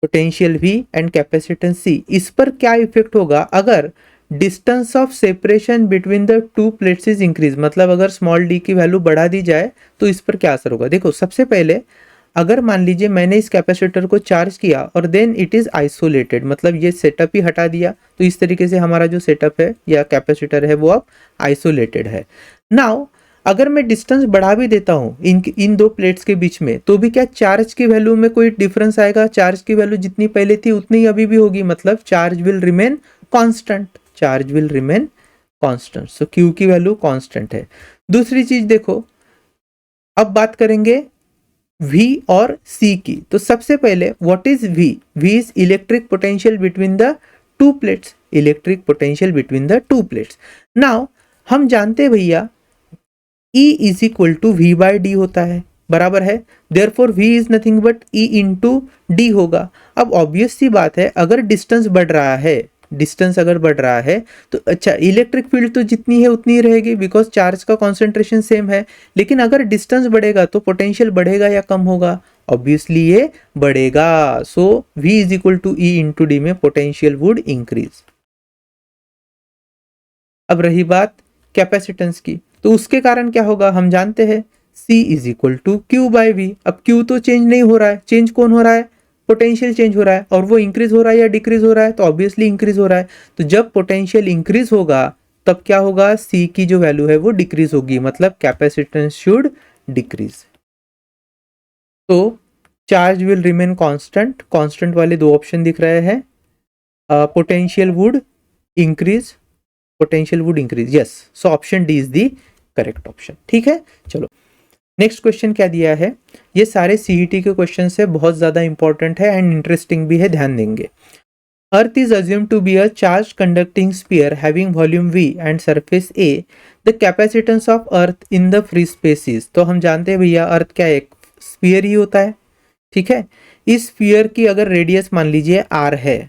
potential V and capacitance C। इस पर क्या इफेक्ट होगा अगर distance of separation between the two plates is increase, मतलब अगर स्मॉल डी की वैल्यू बढ़ा दी जाए तो इस पर क्या असर होगा। देखो सबसे पहले अगर मान लीजिए मैंने इस कैपेसिटर को चार्ज किया और देन इट इज आइसोलेटेड, मतलब ये सेटअप ही हटा दिया, तो इस तरीके से हमारा जो सेटअप है या कैपेसिटर है वो अब आइसोलेटेड है। नाउ अगर मैं डिस्टेंस बढ़ा भी देता हूँ इन दो प्लेट्स के बीच में, तो भी क्या चार्ज की वैल्यू में कोई डिफरेंस आएगा, चार्ज की वैल्यू जितनी पहले थी उतनी अभी भी होगी, मतलब charge will remain constant, charge will remain constant. So Q की वैल्यू कांस्टेंट है। दूसरी चीज देखो, अब बात करेंगे V और C की। तो सबसे पहले what is V? V is electric potential between the two plates, electric potential between the two plates. Now हम जानते हैं भैया E is equal to V by D होता है, बराबर है, therefore V is nothing but E into D होगा। अब ऑब्वियस सी बात है अगर डिस्टेंस बढ़ रहा है, डिस्टेंस अगर बढ़ रहा है तो अच्छा इलेक्ट्रिक फील्ड तो जितनी है उतनी ही रहेगी बिकॉज चार्ज का कॉन्सेंट्रेशन सेम है, लेकिन अगर डिस्टेंस बढ़ेगा तो पोटेंशियल बढ़ेगा या कम होगा, ऑब्वियसली ये बढ़ेगा। So V is equal to E into D में पोटेंशियल वुड इंक्रीज। अब रही बात कैपेसिटेंस की, तो उसके कारण क्या होगा हम जानते हैं, C is equal to Q by V। अब Q तो चेंज नहीं हो रहा है, चेंज कौन हो रहा है, पोटेंशियल चेंज हो रहा है, और वो इंक्रीज हो रहा है या डिक्रीज हो रहा है, तो ऑब्वियसली इंक्रीज हो रहा है। तो जब पोटेंशियल इंक्रीज होगा तब क्या होगा, C की जो वैल्यू है वो डिक्रीज होगी, मतलब कैपेसिटेंस शुड डिक्रीज। तो charge will remain constant, constant वाले दो ऑप्शन दिख रहे हैं, potential would increase, potential would increase, yes. So option D is the correct option. ठीक है, चलो नेक्स्ट क्वेश्चन क्या दिया है, ये सारे सीईटी के क्वेश्चन है, बहुत ज्यादा इंपॉर्टेंट है एंड इंटरेस्टिंग भी है, ध्यान देंगे। Earth is assumed to be a charge conducting sphere having volume V and surface A, the capacitance of earth in the free spaces. तो हम जानते हैं भैया अर्थ क्या एक स्फीयर ही होता है, ठीक है। इस स्फीयर की अगर रेडियस मान लीजिए R है,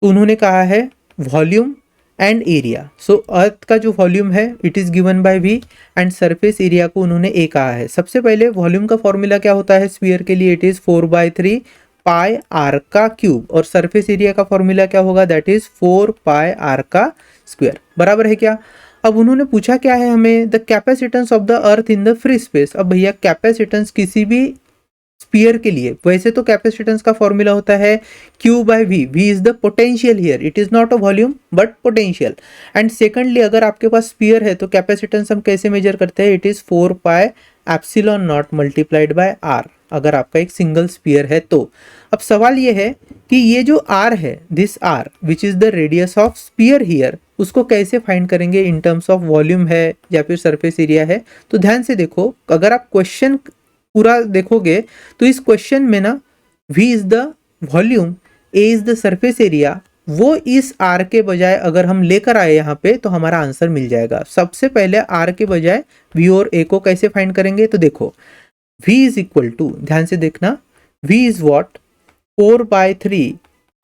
तो उन्होंने कहा है वॉल्यूम एंड एरिया। सो अर्थ का जो वॉल्यूम है it is given bye V and surface area को उन्होंने A कहा है। सबसे पहले वॉल्यूम का फॉर्मूला क्या होता है स्फीयर के लिए, इट इज 4/3 पाई आर का क्यूब, और सरफेस एरिया का फॉर्मूला क्या होगा, दैट इज 4 पाई आर का स्क्वायर, बराबर है क्या। अब उन्होंने पूछा क्या है हमें, the capacitance of the earth in the free space. अब भैया कैपेसिटेंस किसी भी स्फीयर के लिए, वैसे तो कैपेसिटेंस का फॉर्मूला होता है Q by V, V is the potential here, it is not a volume but potential. And secondly अगर आपके पास स्फीयर है तो कैपेसिटेंस हम कैसे मेजर करते हैं, it is 4 pi epsilon not multiplied by R, अगर आपका एक सिंगल स्फीयर है तो। अब सवाल ये है कि ये जो R है, this R which is the radius of sphere here, उसको कैसे फाइंड करेंगे इन टर्म्स ऑफ वॉल्यूम है या फिर सरफेस एरिया है। तो ध्यान से देखो, अगर आप क्वेश्चन पूरा देखोगे तो इस क्वेश्चन में ना V is the volume, A is the surface area, वो इस R के बजाय अगर हम लेकर आए यहाँ पे तो हमारा आंसर मिल जाएगा। सबसे पहले R के बजाय V और A को कैसे फाइंड करेंगे, तो देखो V इज इक्वल टू, ध्यान से देखना, V is what 4/3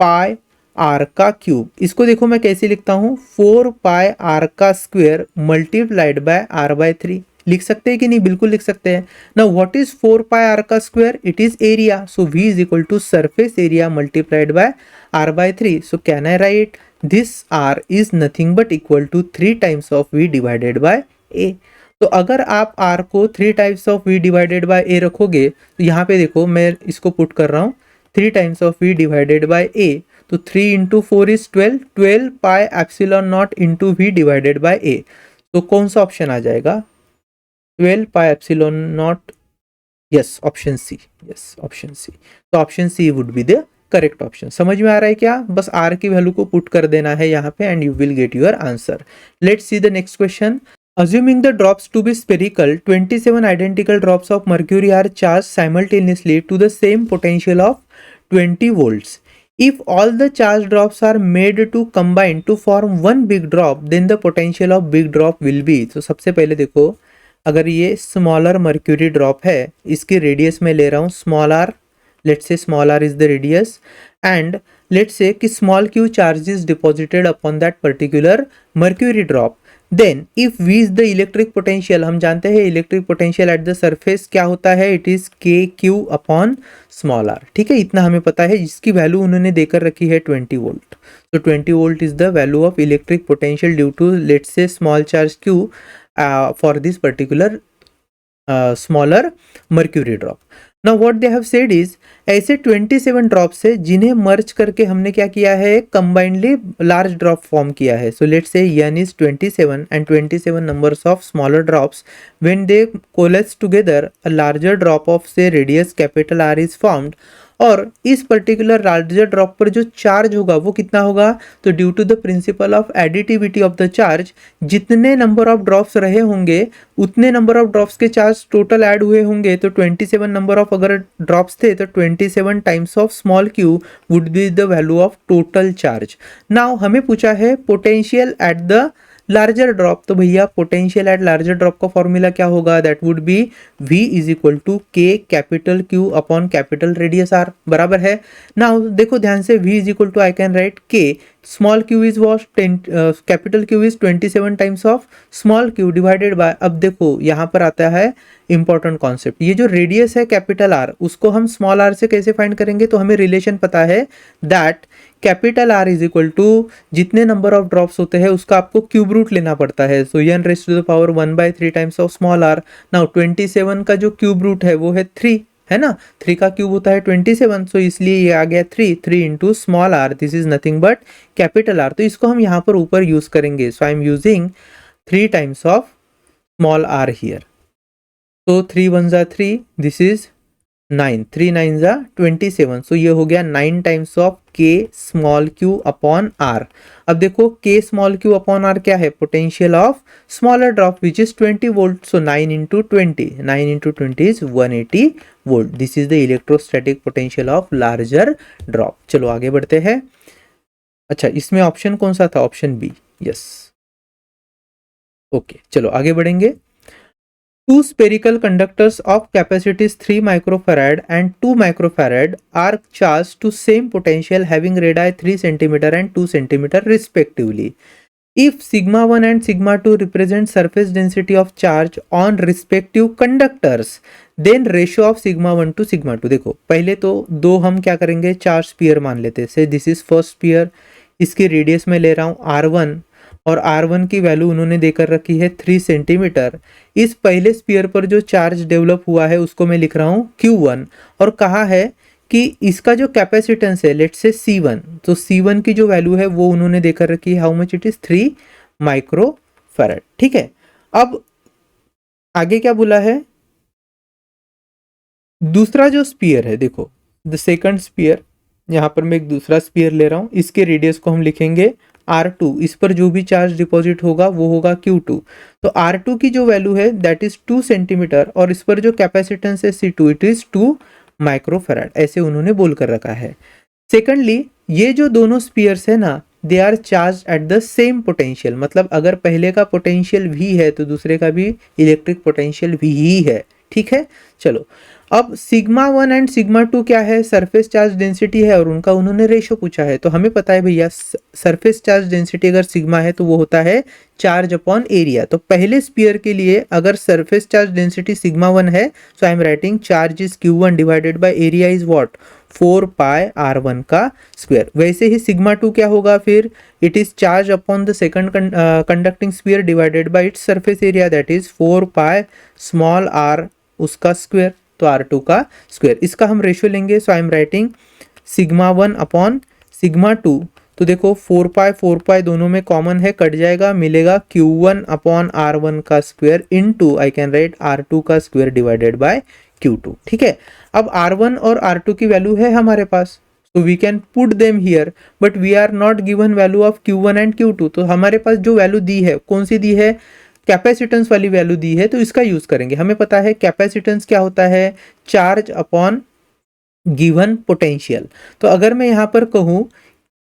pi R का क्यूब। इसको देखो मैं कैसे लिखता हूँ, 4 पाई R का स्क्वायर मल्टीप्लाइड बाय R/3, लिख सकते हैं कि नहीं, बिल्कुल लिख सकते हैं ना। व्हाट इज 4 पाई आर का square, it is area, so V is equal to surface area multiplied by R/3। So can I write this R is nothing but equal to 3 times of V divided by A। तो अगर आप R को 3 times of V divided by A रखोगे, तो यहाँ पे देखो मैं इसको पुट कर रहा हूँ 3 times of V divided by A, तो 3 into 4 is 12 pi epsilon naught into V divided by A। तो कौन सा ऑप्शन आ जाएगा, 12 pi epsilon naught, yes option C, yes option C. तो option C would be the correct option. समझ में आ रहा है क्या, बस R की वैल्यू को पुट कर देना है यहाँ पे and you will get your answer. Let's see the next question. Assuming the drops to be spherical, 27 identical drops of mercury are charged simultaneously to the same potential of 20 volts. If all the charged drops are made to combine to form one big drop, then the potential of big drop will be। तो सबसे पहले देखो अगर ये smaller mercury drop है, इसकी radius में ले रहा हूँ small R, let's say small R is the radius, and let's say कि small Q charge is deposited upon that particular mercury drop, then if v is the electric potential, हम जानते हैं electric potential at the surface क्या होता है, it is K Q upon small R. ठीक है, इतना हमें पता है, जिसकी वैल्यू उन्होंने देकर रखी है 20 वोल्ट। तो 20 volt is the value of electric potential due to let's say small charge Q for this particular smaller mercury drop. Now what they have said is, ऐसे 27 ड्रॉप्स है जिन्हें मर्ज करके हमने क्या किया है, कंबाइंडली लार्ज ड्रॉप फॉर्म किया है। So let's say n is 27 and 27 numbers of smaller drops, when they collapse together a larger drop of say radius capital R is formed. और इस पर्टिकुलर लार्जर ड्रॉप पर जो charge होगा वो कितना होगा, तो due to the principle of additivity of the charge, जितने नंबर ऑफ ड्रॉप्स रहे होंगे उतने नंबर ऑफ ड्रॉप्स के चार्ज टोटल ऐड हुए होंगे। तो 27 नंबर ऑफ अगर ड्रॉप्स थे तो 27 times of small Q would be the value of total charge. Now हमें पूछा है potential at the larger drop, तो भैया पोटेंशियल एट लार्जर ड्रॉप का फॉर्मूला क्या होगा, that would be v is equal to K capital Q upon capital radius R, बराबर है। नाउ देखो ध्यान से, v is equal to I can write k, small q is what capital Q is 27 times of small q divided bye, अब देखो यहाँ पर आता है इंपॉर्टेंट कॉन्सेप्ट, ये जो रेडियस है कैपिटल R उसको हम स्मॉल r से कैसे फाइंड करेंगे, तो हमें रिलेशन पता है that capital R is equal to जितने नंबर ऑफ ड्रॉप्स होते हैं उसका आपको क्यूब रूट लेना पड़ता है। So n raise to the power 1/3 times of small r। Now 27 का जो क्यूब रूट है वो है 3, है ना, 3 का क्यूब होता है 27, सो इसलिए ये आ गया 3 into small r, this is nothing but capital R। तो इसको हम यहाँ पर ऊपर यूज करेंगे, so I am using 3 times of small r here. तो 3 1 जा 3, दिस इज 9, 3 9 जा 27, सो ये हो गया 9 टाइम्स ऑफ के स्मॉल क्यू अपॉन आर। अब देखो के स्मॉल क्यू अपॉन आर क्या है, potential of smaller drop which is 20 volt, so 9 into 20 is 180 volt, this is the electrostatic potential of larger drop. चलो आगे बढ़ते हैं। अच्छा, इसमें ऑप्शन कौन सा था, ऑप्शन बी, यस, ओके, चलो आगे बढ़ेंगे। Two spherical conductors of capacities 3 microfarad and 2 microfarad are charged to same potential having radii 3 cm and 2 cm respectively. If sigma 1 and sigma 2 represent surface density of charge on respective conductors, then ratio of sigma 1 to sigma 2, देखो पहले तो दो हम क्या करेंगे, चार spear मान लेते हैं। से दिस इज फर्स्ट स्पीयर, इसकी रेडियस में ले रहा हूँ R1 और R1 की वैल्यू उन्होंने देकर रखी है 3 सेंटीमीटर। इस पहले स्पीयर पर जो चार्ज डेवलप हुआ है उसको मैं लिख रहा हूँ Q1, और कहा है कि इसका जो कैपेसिटेंस है लेट्स से C1, तो C1 की जो वैल्यू है वो उन्होंने देकर रखी है, how much it is 3 microfarad. ठीक है, अब आगे क्या बोला है, दूसरा जो स्पीयर है, देखो द सेकंड स्पीयर, यहाँ पर मैं एक दूसरा स्पीयर ले रहा हूँ, इसके रेडियस को हम लिखेंगे R2, इस पर जो भी चार्ज डिपॉजिट होगा वो होगा Q2। तो R2 की जो वैल्यू है दैट इज 2 सेंटीमीटर और इस पर जो कैपेसिटेंस है C2 इट इज 2 माइक्रोफैराड, ऐसे उन्होंने बोल कर रखा है। सेकंडली, ये जो दोनों स्पीयर्स है ना, they are charge at the same potential, मतलब अगर पहले का पोटेंशियल V है तो दूसरे का भी इलेक्ट्रिक पोटेंशियल V ही है। ठीक है, चलो अब सिग्मा 1 एंड सिग्मा 2 क्या है, सरफेस चार्ज डेंसिटी है और उनका उन्होंने रेशो पूछा है। तो हमें पता है भैया सरफेस चार्ज डेंसिटी अगर सिग्मा है तो वो होता है चार्ज अपॉन एरिया। तो पहले स्पीयर के लिए अगर सरफेस चार्ज डेंसिटी सिग्मा 1 है, so I am writing charge is Q1 divided by area is what 4 pi R1 का स्क्वायर। वैसे ही सिग्मा 2 क्या होगा फिर, it is charge upon the second conducting sphere divided by its surface area that is 4 pi small r उसका square, तो R2 का square. इसका हम रेशियो लेंगे, so I am writing sigma 1 upon sigma 2, तो देखो 4 पाई दोनों में कॉमन है, कट जाएगा, मिलेगा Q1 अपॉन R1 का square into I can right R2 का स्क्वायर डिवाइडेड बाय Q2। ठीक है, अब R1 और R2 की वैल्यू है हमारे पास, so we can put them here but we are not given value of Q1 and Q2। तो हमारे पास जो वैल्यू दी है कौन सी दी है, कैपेसिटेंस वाली वैल्यू दी है, तो इसका यूज करेंगे। हमें पता है कैपेसिटेंस क्या होता है, चार्ज अपॉन गिवन पोटेंशियल। तो अगर मैं यहाँ पर कहूँ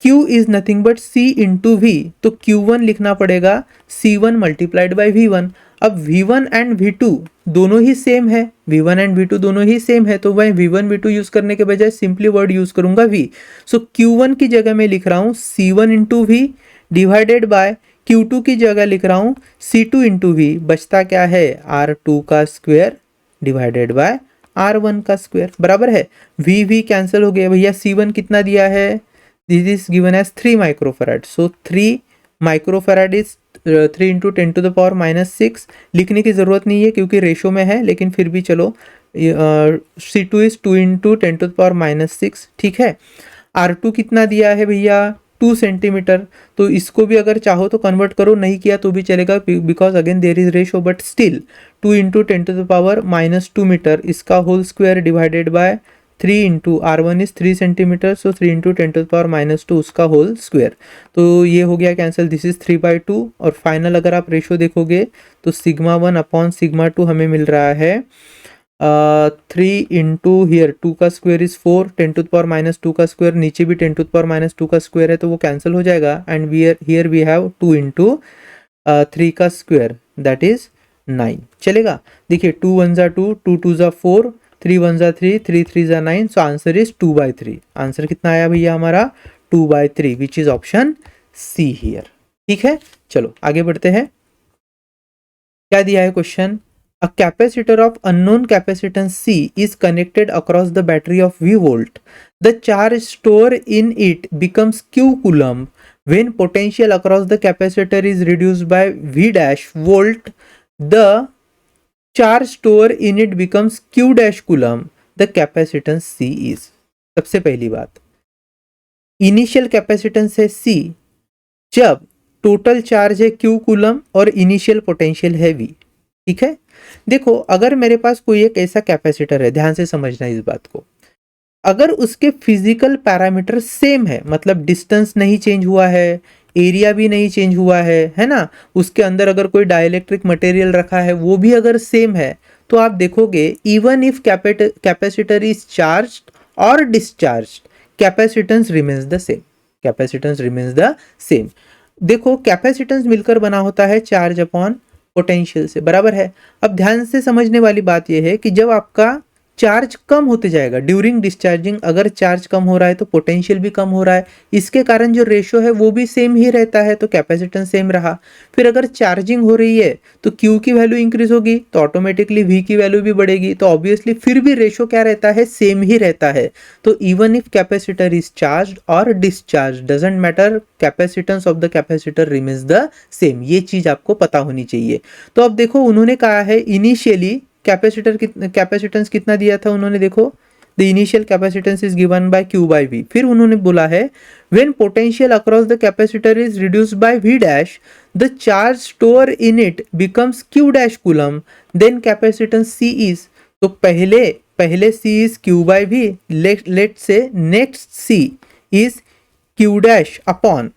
Q is nothing but C into V, तो Q1 लिखना पड़ेगा C1 मल्टीप्लाइड बाई V1। अब V1 एंड V2 दोनों ही सेम है, V1 एंड V2 दोनों ही सेम है, तो मैं V1 V2 यूज करने के बजाय सिंपली वर्ड यूज करूंगा V। सो Q1 की जगह मैं लिख रहा हूँ C1 into V divided bye Q2 की जगह लिख रहा हूँ C2 इंटू V, बचता क्या है R2 का स्क्वायर डिवाइडेड बाय R1 का स्क्वायर, बराबर है। V कैंसिल हो गया भैया। C1 कितना दिया है, this is given as 3 microfarad, so 3 microfarad is 3 into 10 to the power minus 6। लिखने की ज़रूरत नहीं है क्योंकि रेशो में है, लेकिन फिर भी चलो C2 is 2 into 10 to the power minus 6, ठीक है। R2 कितना दिया है भैया 2 सेंटीमीटर, तो इसको भी अगर चाहो तो कन्वर्ट करो, नहीं किया तो भी चलेगा because again there is ratio, but still 2 into 10 to the power minus 2 metre, इसका whole square divided by 3 into R1 is 3 centimetre, so 3 into 10 to the power minus 2 उसका होल स्क्वायर, तो ये हो गया कैंसिल, दिस इज 3/2। और final अगर आप ratio देखोगे तो सिग्मा 1 अपॉन सिग्मा 2 हमें मिल रहा है 3 इंटू हियर 2 का square is 4, 10 to the power minus 2 का स्क्वायर, नीचे भी 10 टू द पावर माइनस 2 का स्क्वायर है तो वो कैंसिल हो जाएगा, and here we have 2 into 3 का स्क्वायर दैट इज 9, चलेगा। देखिए 2 1 जा 2, 2 2 जा 4, 3 1 जा 3, 3 3 जा 9, सो आंसर इज 2/3। आंसर कितना आया भैया हमारा 2/3, which is option see here, ठीक है। चलो आगे बढ़ते हैं, क्या दिया है question. A capacitor of unknown capacitance C is connected across the battery of V volt. The charge stored in it becomes Q coulomb. When potential across the capacitor is reduced by V dash volt, the charge stored in it becomes Q dash coulomb. The capacitance C is. सबसे पहली बात, initial capacitance है C जब total charge है Q coulomb और initial potential है V, ठीक है। देखो अगर मेरे पास कोई एक ऐसा कैपेसिटर है, ध्यान से समझना इस बात को, अगर उसके फिजिकल पैरामीटर सेम है, मतलब डिस्टेंस नहीं चेंज हुआ है, एरिया भी नहीं चेंज हुआ है ना, उसके अंदर अगर कोई डाइलेक्ट्रिक मटेरियल रखा है वो भी अगर सेम है, तो आप देखोगे even if capacitor is charged और discharged, capacitance remains the same, capacitance remains the same. देखो कैपेसिटेंस मिलकर बना होता है चार्ज अपॉन पोटेंशियल से, बराबर है। अब ध्यान से समझने वाली बात यह है कि जब आपका चार्ज कम होते जाएगा ड्यूरिंग डिस्चार्जिंग, अगर चार्ज कम हो रहा है तो पोटेंशियल भी कम हो रहा है, इसके कारण जो रेशो है वो भी सेम ही रहता है, तो कैपेसिटेंस सेम रहा। फिर अगर चार्जिंग हो रही है तो Q की वैल्यू इंक्रीज होगी तो ऑटोमेटिकली V की वैल्यू भी बढ़ेगी, तो ऑब्वियसली फिर भी रेशो क्या रहता है, सेम ही रहता है। तो even if capacitor is charge और discharge doesn't matter, capacitance of the capacitor remains the same, ये चीज आपको पता होनी चाहिए। तो अब देखो उन्होंने कहा है इनिशियली कैपेसिटेंस कितना दिया था उन्होंने, देखो the initial capacitance is given by Q by V। फिर उन्होंने बोला है when potential across the capacitor is reduced by V dash, the charge store in it becomes Q dash coulomb, then capacitance C is, तो पहले C is Q by V, let say next C is Q dash upon,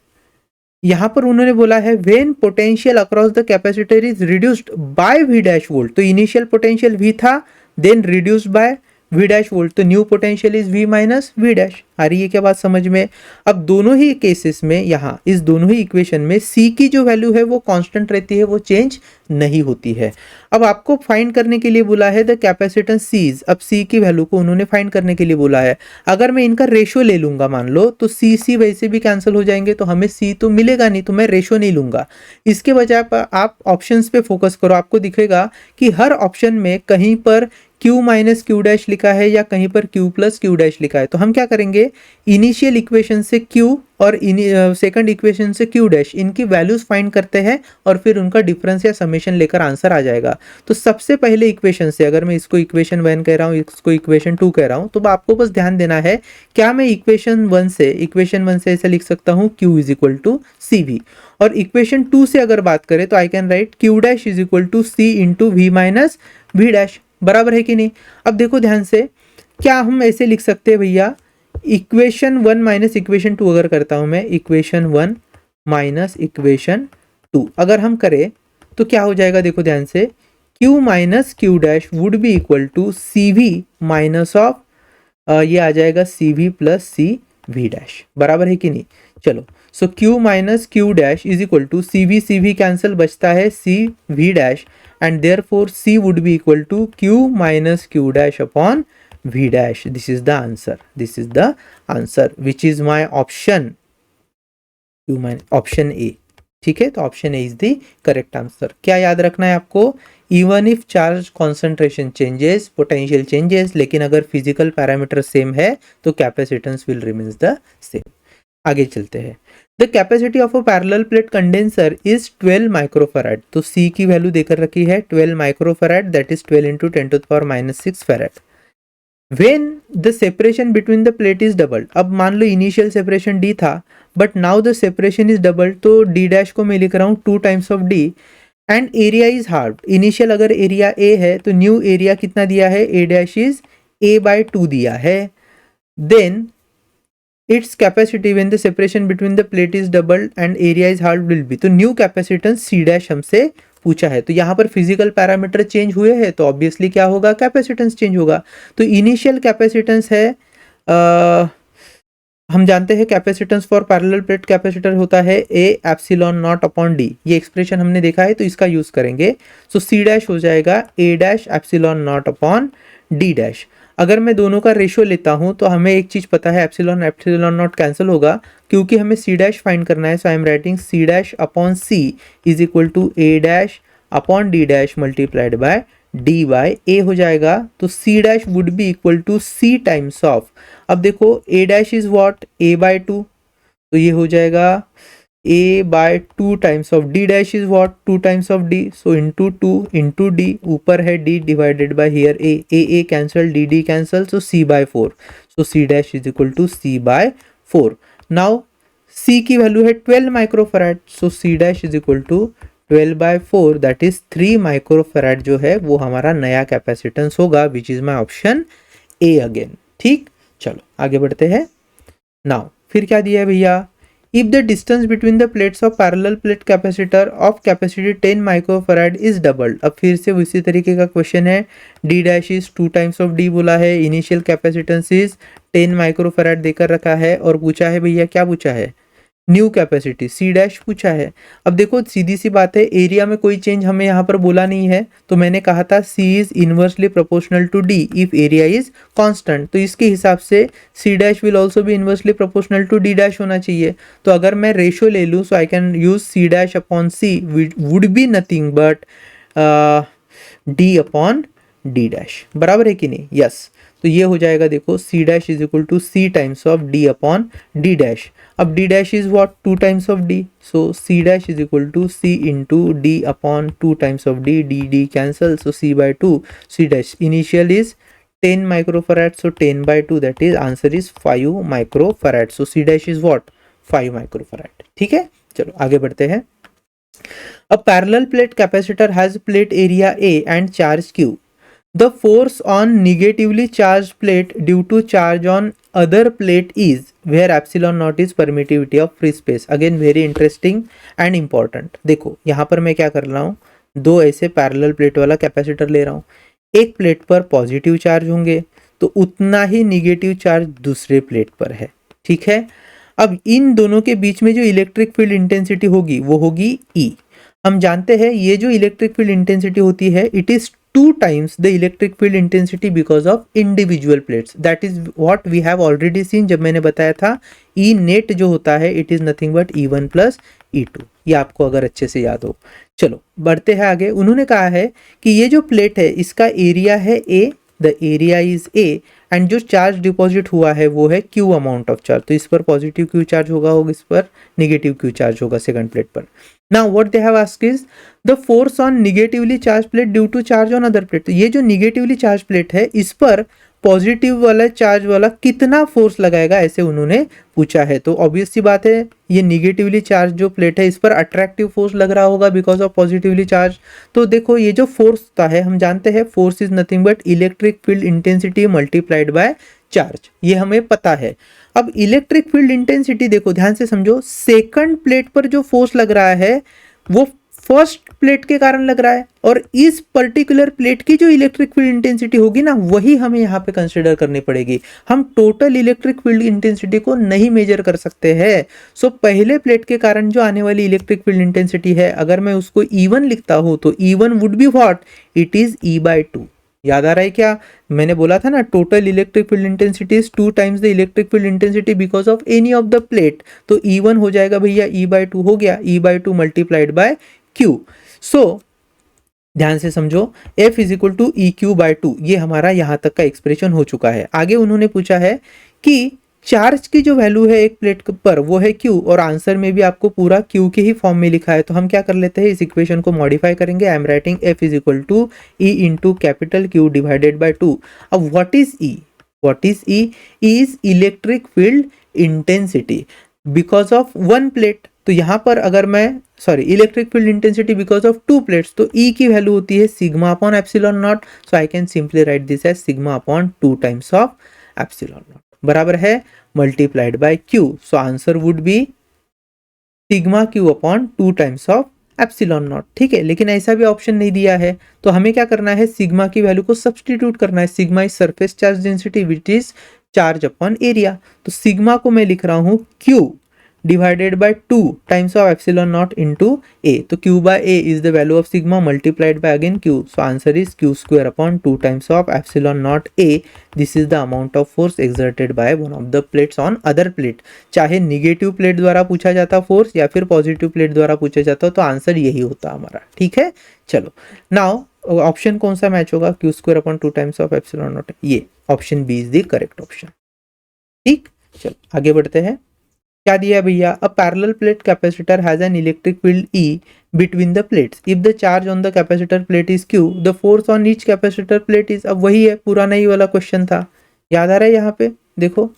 यहां पर उन्होंने बोला है when potential across the capacitor is reduced by V dash volt, तो initial potential V था, then reduced by V dash volt, तो new potential is V minus V dash. आ रही है क्या बात समझ में। अब दोनों ही केसेस में यहाँ इस दोनों ही इक्वेशन में C की जो वैल्यू है वो कांस्टेंट रहती है, वो चेंज नहीं होती है। अब आपको फाइंड करने के लिए बोला है द कैपेसिटेंस C's, अब C की वैल्यू को उन्होंने फाइंड करने के लिए बोला है। अगर मैं इनका रेशो ले लूंगा मान लो, तो C वैसे भी कैंसिल हो जाएंगे, तो हमें C तो मिलेगा नहीं, तो मैं रेशो नहीं लूंगा। इसके बजाय आप ऑप्शंस पे फोकस करो, आपको दिखेगा कि हर ऑप्शन में कहीं पर Q माइनस Q डैश लिखा है या कहीं पर Q प्लस Q डैश लिखा है। तो हम क्या करेंगे, इनिशियल इक्वेशन से Q और सेकंड इक्वेशन से Q डैश, इनकी वैल्यूज फाइंड करते हैं और फिर उनका डिफरेंस या समेशन लेकर आंसर आ जाएगा। तो सबसे पहले इक्वेशन से, अगर मैं इसको इक्वेशन 1 कह रहा हूँ, इसको इक्वेशन 2 कह रहा हूँ, तो आपको बस ध्यान देना है, क्या मैं इक्वेशन 1 से ऐसे लिख सकता हूँ Q is equal to CV, और इक्वेशन 2 से अगर बात करें तो I can write Q dash is equal to C into V minus V dash, बराबर है कि नहीं। अब देखो ध्यान से, क्या हम ऐसे लिख सकते हैं भैया, इक्वेशन 1 माइनस इक्वेशन 2 अगर करता हूं मैं, इक्वेशन 1 माइनस इक्वेशन 2 अगर हम करें तो क्या हो जाएगा, देखो ध्यान से, Q minus Q dash would be equal to CV minus of ये आ जाएगा CV plus C V dash, बराबर है कि नहीं। चलो, so Q minus Q dash is equal to C V cancel, बचता है C V dash, and therefore C would be equal to Q minus Q dash upon V dash. This is the answer, this is the answer which is my option Q minus option A. ठीक है, तो option A is the correct answer. क्या याद रखना है आपको, even if charge concentration changes, potential changes, लेकिन अगर फिजिकल पैरामीटर सेम है तो capacitance will remains the same. आगे चलते हैं। The capacity of a parallel plate condenser is 12 microfarad. तो सी की वैल्यू देकर रखी है 12 microfarad, that is 12 into 10⁻⁻6 farad. When the separation between the plate is doubled, अब मान लो इनिशियल सेपरेशन d था, but now the separation is doubled, तो d dash को मैं लिख रहा हूँ 2 times of d, and area is half. Initial अगर एरिया a है तो न्यू एरिया कितना दिया है, a डैश इज a/2 दिया है। Then its capacity when the separation between the plate is doubled and area is half will be, तो new capacitance c dash हमसे पूछा है। तो यहाँ पर फिजिकल पैरामीटर चेंज हुए हैं तो ऑब्वियसली क्या होगा, कैपेसिटेंस चेंज होगा। तो इनिशियल कैपेसिटेंस है, हम जानते हैं capacitance for parallel plate capacitor होता है A epsilon naught upon D. ये एक्सप्रेशन हमने देखा है तो इसका यूज करेंगे। सो सी डैश हो जाएगा A dash epsilon naught upon D dash. अगर मैं दोनों का रेशियो लेता हूं तो हमें एक चीज पता है, एप्सिलॉन एप्सिलॉन नॉट कैंसिल होगा, क्योंकि हमें सी डैश फाइंड करना है। So I am writing C dash upon C is equal to A dash upon D dash multiplied by D by A हो जाएगा। तो C dash would be equal to C times of, अब देखो ए dash is what, a/2, तो ये हो जाएगा a/2 times of D dash is what, 2 times of D, so into 2 into D, ऊपर है d divided by here a cancel, dd cancel, so c/4, so c dash is equal to c/4। Now c की value है 12 microfarad, so c dash is equal to 12/4, that is 3 microfarad जो है वो हमारा नया capacitance होगा, which is my option A again. ठीक, चलो आगे बढ़ते हैं। नाउ फिर क्या दिया है भैया, if the distance between the plates of parallel plate capacitor of capacity 10 microfarad is doubled. अब फिर से उसी तरीके का क्वेश्चन है, D dash is 2 times of D बोला है, इनिशियल कैपेसिटेंस इज 10 माइक्रोफैराड देकर रखा है, और पूछा है भैया, क्या पूछा है, न्यू कैपेसिटी सी डैश पूछा है। अब देखो सीधी सी बात है, एरिया में कोई चेंज हमें यहाँ पर बोला नहीं है, तो मैंने कहा था C is inversely proportional to D if area is constant, तो इसके हिसाब से C dash will also be inversely proportional to D dash होना चाहिए। तो अगर मैं रेशियो ले लूँ, so I can use C dash upon C would be nothing but D upon D dash, बराबर है कि नहीं, यस। तो ये हो जाएगा, देखो C dash is equal to C times of D upon D dash. अब D dash is what, 2 times of D, so C dash is equal to C into D upon 2 times of D, D cancel, so c/2, C dash initial is 10 microfarad, so 10/2, that is answer is 5 microfarad, so C dash is what 5 microfarad. ठीक है, चलो आगे बढ़ते हैं। अ parallel plate capacitor has plate area A and charge Q. The force on negatively charged plate due to charge on other plate is where epsilon naught is permittivity of free space. Again very interesting and important. देखो यहाँ पर मैं क्या कर रहा हूँ, दो ऐसे पैरेलल प्लेट वाला कैपेसिटर ले रहा हूँ, एक प्लेट पर पॉजिटिव चार्ज होंगे तो उतना ही निगेटिव चार्ज दूसरे प्लेट पर है। ठीक है, अब इन दोनों के बीच में जो इलेक्ट्रिक फील्ड इंटेंसिटी होगी वो होगी E। हम जानते हैं ये जो इलेक्ट्रिक फील्ड इंटेंसिटी होती है, it is 2 times the electric field intensity because of individual plates. That is what we have already seen, जब मैंने बताया था E net जो होता है it is nothing but E1 plus E2, ये आपको अगर अच्छे से याद हो। चलो बढ़ते हैं आगे। उन्होंने कहा है कि ये जो प्लेट है इसका एरिया है A, the area is A, and जो चार्ज डिपॉजिट हुआ है वो है Q अमाउंट ऑफ चार्ज, तो इस पर पॉजिटिव Q चार्ज होगा, इस पर नेगेटिव Q चार्ज होगा सेकंड प्लेट पर। Now what they have asked is the force on negatively charged plate due to charge on other plate। तो ये जो negatively charged plate है इस पर पॉजिटिव वाला चार्ज वाला कितना फोर्स लगाएगा, ऐसे उन्होंने पूछा है। तो ऑब्वियस सी बात है ये निगेटिवली चार्ज जो प्लेट है इस पर अट्रैक्टिव फोर्स लग रहा होगा बिकॉज ऑफ पॉजिटिवली चार्ज। तो देखो ये जो फोर्स होता है, हम जानते हैं force is nothing but electric field intensity multiplied by charge, ये हमें पता है। अब इलेक्ट्रिक फील्ड इंटेंसिटी देखो ध्यान से समझो, सेकंड प्लेट पर जो फोर्स लग रहा है वो फर्स्ट प्लेट के कारण लग रहा है, और इस पर्टिकुलर प्लेट की जो इलेक्ट्रिक फील्ड इंटेंसिटी होगी ना, वही हमें यहाँ पे कंसिडर करनी पड़ेगी। हम टोटल इलेक्ट्रिक फील्ड इंटेंसिटी को नहीं मेजर कर सकते हैं। सो पहले प्लेट के कारण जो आने वाली इलेक्ट्रिक फील्ड इंटेंसिटी है, अगर मैं उसको E1 लिखता हूँ तो E1 would be what, it is E/2। याद आ रहा है क्या, मैंने बोला था ना, total electric field intensity is 2 times the electric field intensity because of any of the plate. तो E1 हो जाएगा भैया E/2 हो गया, E/2 मल्टीप्लाइड बाय Q। सो ध्यान से समझो, F is equal to EQ/2, ये हमारा यहाँ तक का एक्सप्रेशन हो चुका है। आगे उन्होंने पूछा है कि चार्ज की जो वैल्यू है एक प्लेट पर वो है Q, और आंसर में भी आपको पूरा Q के ही फॉर्म में लिखा है। तो हम क्या कर लेते हैं, इस इक्वेशन को मॉडिफाई करेंगे। I am writing F is equal to E into capital Q divided by 2। अब what is E? What is E? Is electric field intensity because of one plate. तो यहाँ पर अगर मैं electric field intensity because of 2 plates, तो E की value होती है sigma upon epsilon naught. So I can simply write this as sigma upon 2 times of epsilon naught, बराबर है multiplied by Q। So answer would be sigma Q upon 2 times of epsilon not. ठीक है, लेकिन ऐसा भी option नहीं दिया है, तो हमें क्या करना है, सिग्मा की वैल्यू को सब्सटीट्यूट करना है। Sigma is surface charge density which is charge upon area. तो सिग्मा को मैं लिख रहा हूँ Q divided by 2 times of epsilon naught into A. तो Q by A is the value of sigma multiplied by again Q. So answer is Q square upon 2 times of epsilon naught A. This is the amount of force exerted by one of the plates on other plate. चाहे negative plate द्वारा पूछा जाता force या फिर positive plate द्वारा पूछा जाता, तो आंसर यही होता हमारा। ठीक है, चलो नाउ ऑप्शन कौन सा मैच होगा, Q square upon 2 times of epsilon naught, ये option B is the correct option. ठीक, चलो आगे बढ़ते हैं। क्या दिया भैया, a parallel plate capacitor has an electric field E between the plates if the charge on the capacitor plate is Q, the force on each capacitor plate is. अब वही है, पुराना ही वाला क्वेश्चन था, याद आ रहा है। यहाँ पे देखो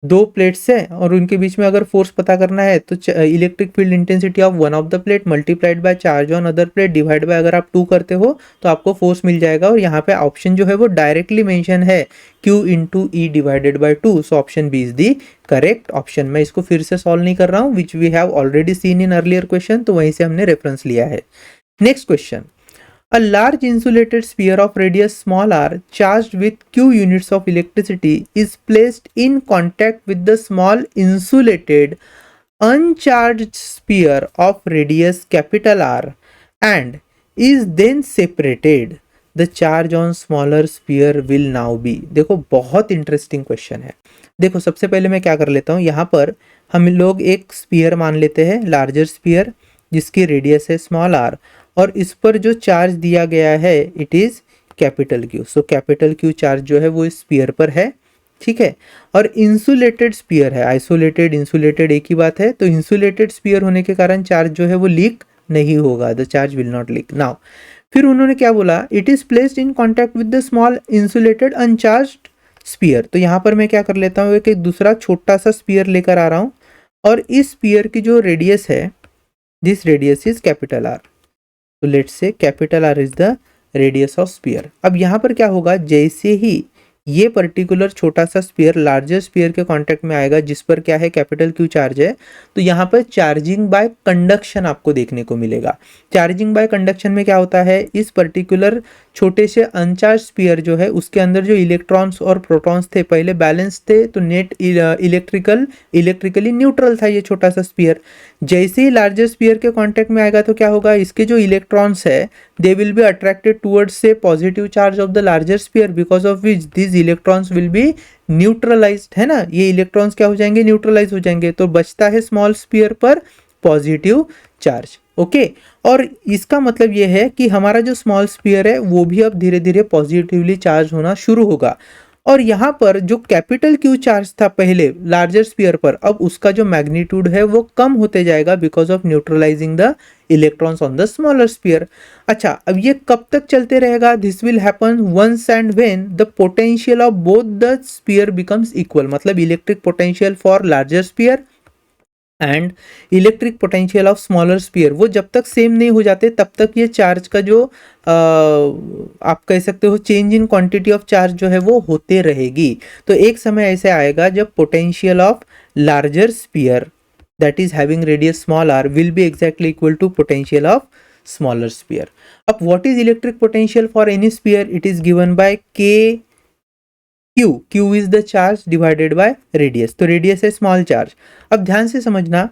2 प्लेट्स है और उनके बीच में अगर फोर्स पता करना है तो electric field intensity of one of the plate multiplied by charge on other plate divide by, अगर आप 2 करते हो तो आपको फोर्स मिल जाएगा। और यहाँ पे ऑप्शन जो है वो डायरेक्टली मेंशन है Q into E divided by 2। So option B is the correct option. मैं इसको फिर से सॉल्व नहीं कर रहा हूँ, which we have already seen in earlier question, तो वहीं से हमने रेफरेंस लिया है। Next question, a large insulated sphere of radius small r charged with Q units of electricity is placed in contact with the small insulated uncharged sphere of radius capital R and is then separated. The charge on smaller sphere will now be। देखो बहुत interesting question है। देखो सबसे पहले मैं क्या कर लेता हूँ, यहाँ पर हम लोग एक स्पीयर मान लेते हैं, लार्जर स्पीयर जिसकी रेडियस है स्मॉल r, और इस पर जो चार्ज दिया गया है it is capital Q। So capital Q charge जो है वो इस स्पीयर पर है। ठीक है, और इंसुलेटेड स्पीयर है, आइसोलेटेड इंसुलेटेड एक ही बात है। तो इंसुलेटेड स्पीयर होने के कारण चार्ज जो है वो लीक नहीं होगा, the charge will not leak. Now फिर उन्होंने क्या बोला, it is placed in contact with the small insulated uncharged sphere. तो यहाँ पर मैं क्या कर लेता हूँ, एक दूसरा छोटा सा स्पीयर लेकर आ रहा हूँ, और इस स्पीयर की जो रेडियस है, this radius is capital R। तो लेट्स से capital R is the radius of sphere. अब यहाँ पर क्या होगा, जैसे ही ये पर्टिकुलर छोटा सा स्पीयर लार्जर स्पीयर के कांटेक्ट में आएगा जिस पर क्या है कैपिटल Q चार्ज है, तो यहाँ पर चार्जिंग बाय कंडक्शन आपको देखने को मिलेगा। चार्जिंग बाय कंडक्शन में क्या होता है, इस पर्टिकुलर छोटे से अनचार्ज स्पीयर जो है उसके अंदर जो इलेक्ट्रॉन्स और प्रोटॉन्स थे पहले बैलेंस थे, तो नेट इलेक्ट्रिकली न्यूट्रल था ये छोटा सा स्पीयर। जैसे ही लार्जर स्पीयर के कांटेक्ट में आएगा तो क्या होगा, इसके जो इलेक्ट्रॉन्स है they will be attracted towards से positive charge of the larger sphere, because of which this electrons will be neutralized, है ना, ये इलेक्ट्रॉन्स क्या हो जाएंगे, न्यूट्रलाइज हो जाएंगे। तो बचता है स्मॉल स्पीयर पर पॉजिटिव चार्ज। ओके, और इसका मतलब ये है कि हमारा जो स्मॉल स्पीयर है वो भी अब धीरे धीरे पॉजिटिवली चार्ज होना शुरू होगा। और यहाँ पर जो कैपिटल Q चार्ज था पहले लार्जर स्पीयर पर, अब उसका जो मैग्नीट्यूड है वो कम होते जाएगा because of neutralizing the electrons on the smaller sphere. अच्छा, अब ये कब तक चलते रहेगा, this will happen once and when the potential of both the sphere becomes equal. मतलब electric potential for larger sphere and electric potential of smaller sphere वो जब तक सेम नहीं हो जाते तब तक ये चार्ज का जो आप कह सकते हो change in quantity of charge जो है वो होते रहेगी। तो एक समय ऐसे आएगा जब potential of larger sphere that is having radius small r will be exactly equal to potential of smaller sphere. अब what is electric potential for any sphere? It is given by k q. q is the charge divided by radius. तो radius है small charge. अब ध्यान से समझना,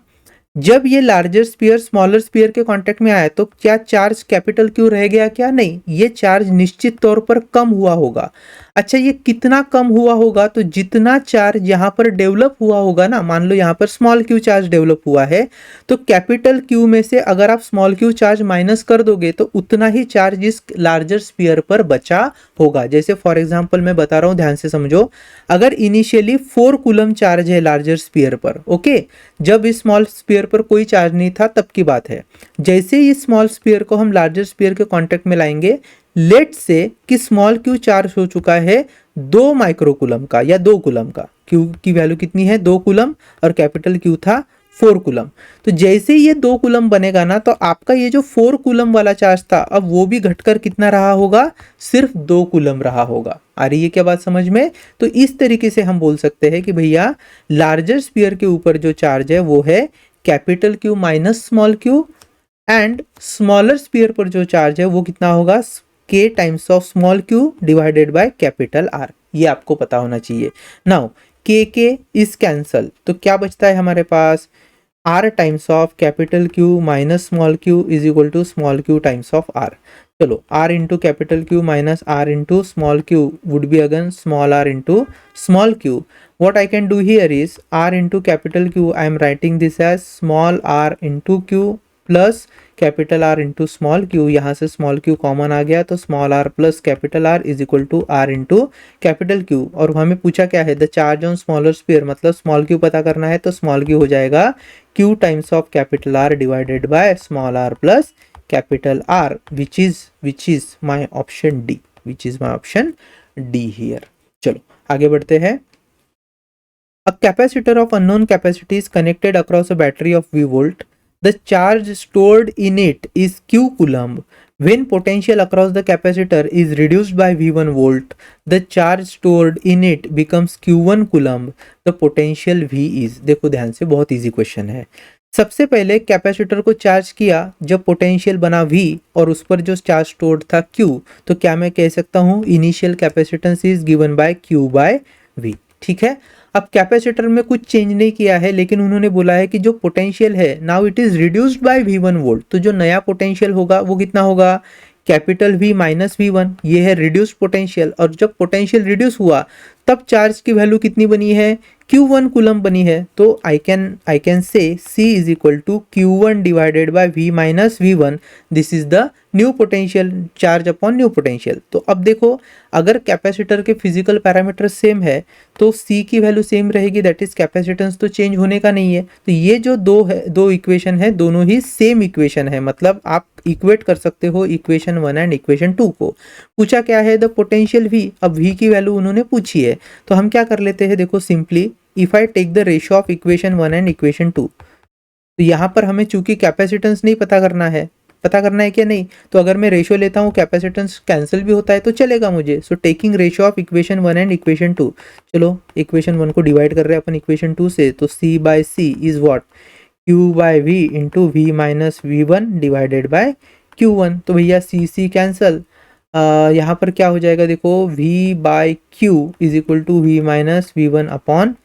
जब ये larger spear smaller spear के कांटेक्ट में आया तो क्या चार्ज कैपिटल क्यू रह गया? क्या नहीं, ये चार्ज निश्चित तौर पर कम हुआ होगा। अच्छा, ये कितना कम हुआ होगा? तो जितना चार्ज यहाँ पर डेवलप हुआ होगा ना, मान लो यहाँ पर स्मॉल क्यू चार्ज डेवलप हुआ है, तो कैपिटल क्यू में से अगर आप स्मॉल क्यू चार्ज माइनस कर दोगे तो उतना ही चार्ज इस लार्जर स्पीयर पर बचा होगा। जैसे फॉर एग्जाम्पल मैं बता रहा हूँ, ध्यान से समझो। अगर इनिशियली 4 कूलम चार्ज है लार्जर स्पीयर पर, ओके, जब इस स्मॉल स्पीयर पर कोई चार्ज नहीं था तब की बात है। जैसे ही स्मॉल स्पीयर को हम लार्जर स्पीयर के कांटेक्ट में लाएंगे, लेट से कि स्मॉल क्यू चार्ज हो चुका है 2 माइक्रोकूलम का या 2 कूलम का। क्यू की वैल्यू कितनी है? 2 कूलम, और कैपिटल क्यू था 4 कूलम। तो जैसे ही ये 2 कूलम बनेगा ना, तो आपका ये जो 4 कूलम वाला चार्ज था, अब वो भी घटकर कितना रहा होगा? सिर्फ 2 कूलम रहा होगा। आ रही है क्या बात समझ में? तो इस तरीके से हम बोल सकते हैं कि भैया लार्जर स्पीयर के ऊपर जो चार्ज है वो है capital Q minus small Q, and smaller sphere पर जो चार्ज है वो कितना होगा? k times of small Q divided by capital R. ये आपको पता होना चाहिए। नाउ k इज कैंसल, तो क्या बचता है हमारे पास? r times of capital Q minus small Q is equal to small Q times of r. चलो, r into capital Q minus r into small Q would be again small r into small Q. What I can do here is r into capital Q, I am writing this as small r into q plus capital R into small Q. यहाँ से small Q common आ गया, तो small r plus capital R is equal to r into capital Q. और हमें पूछा क्या है? The charge on smaller sphere, मतलब स्मॉल क्यू पता करना है, तो स्मॉल क्यू हो जाएगा q times of capital R divided by small r plus capital R, which is my option D, which is my option D here. चलो आगे बढ़ते हैं. A capacitor of unknown capacity is connected across a battery of V volt. The charge stored in it is Q coulomb. When potential across the capacitor is reduced by V1 volt, the charge stored in it becomes Q1 coulomb. The potential V is. देखो ध्यान से, बहुत easy question है. सबसे पहले capacitor को charge किया जब पोटेंशियल बना V और उस पर जो चार्ज स्टोर्ड था Q, तो क्या मैं कह सकता हूँ initial capacitance is given by Q by V. ठीक है. अब कैपेसिटर में कुछ चेंज नहीं किया है, लेकिन उन्होंने बोला है कि जो पोटेंशियल है now it is reduced bye V1 volt, तो जो नया पोटेंशियल होगा वो कितना होगा? Capital V minus V1. ये है रिड्यूस्ड पोटेंशियल, और जब पोटेंशियल रिड्यूस हुआ तब चार्ज की वैल्यू कितनी बनी है? Q1 कूलम बनी है. तो I can say C is equal to Q1 divided by V minus V1. This is the new potential, charge upon new potential. तो अब देखो, अगर कैपेसिटर के फिजिकल पैरामीटर सेम है तो C की वैल्यू सेम रहेगी, दैट इज कैपेसिटेंस तो चेंज होने का नहीं है. तो ये जो दो इक्वेशन है, दोनों ही सेम इक्वेशन है, मतलब आप इक्वेट कर सकते हो इक्वेशन 1 एंड इक्वेशन 2 को. पूछा क्या है? The potential V. अब V की वैल्यू उन्होंने पूछी है, तो हम क्या कर लेते हैं? देखो simply, if I take the ratio of equation 1 and equation 2, तो यहाँ पर हमें चूंकि कैपेसिटेंस नहीं पता करना है क्या नहीं, तो अगर मैं रेशियो लेता हूँ कैपेसिटेंस कैंसिल भी होता है तो चलेगा मुझे. So taking ratio of equation 1 and equation 2, चलो इक्वेशन 1 को डिवाइड कर रहे हैं अपन इक्वेशन 2 से, तो C by C is what? Q by V into V minus V1 divided by Q1. तो भैया C कैंसल, यहाँ पर क्या हो जाएगा? देखो V by Q is equal to V minus V1 upon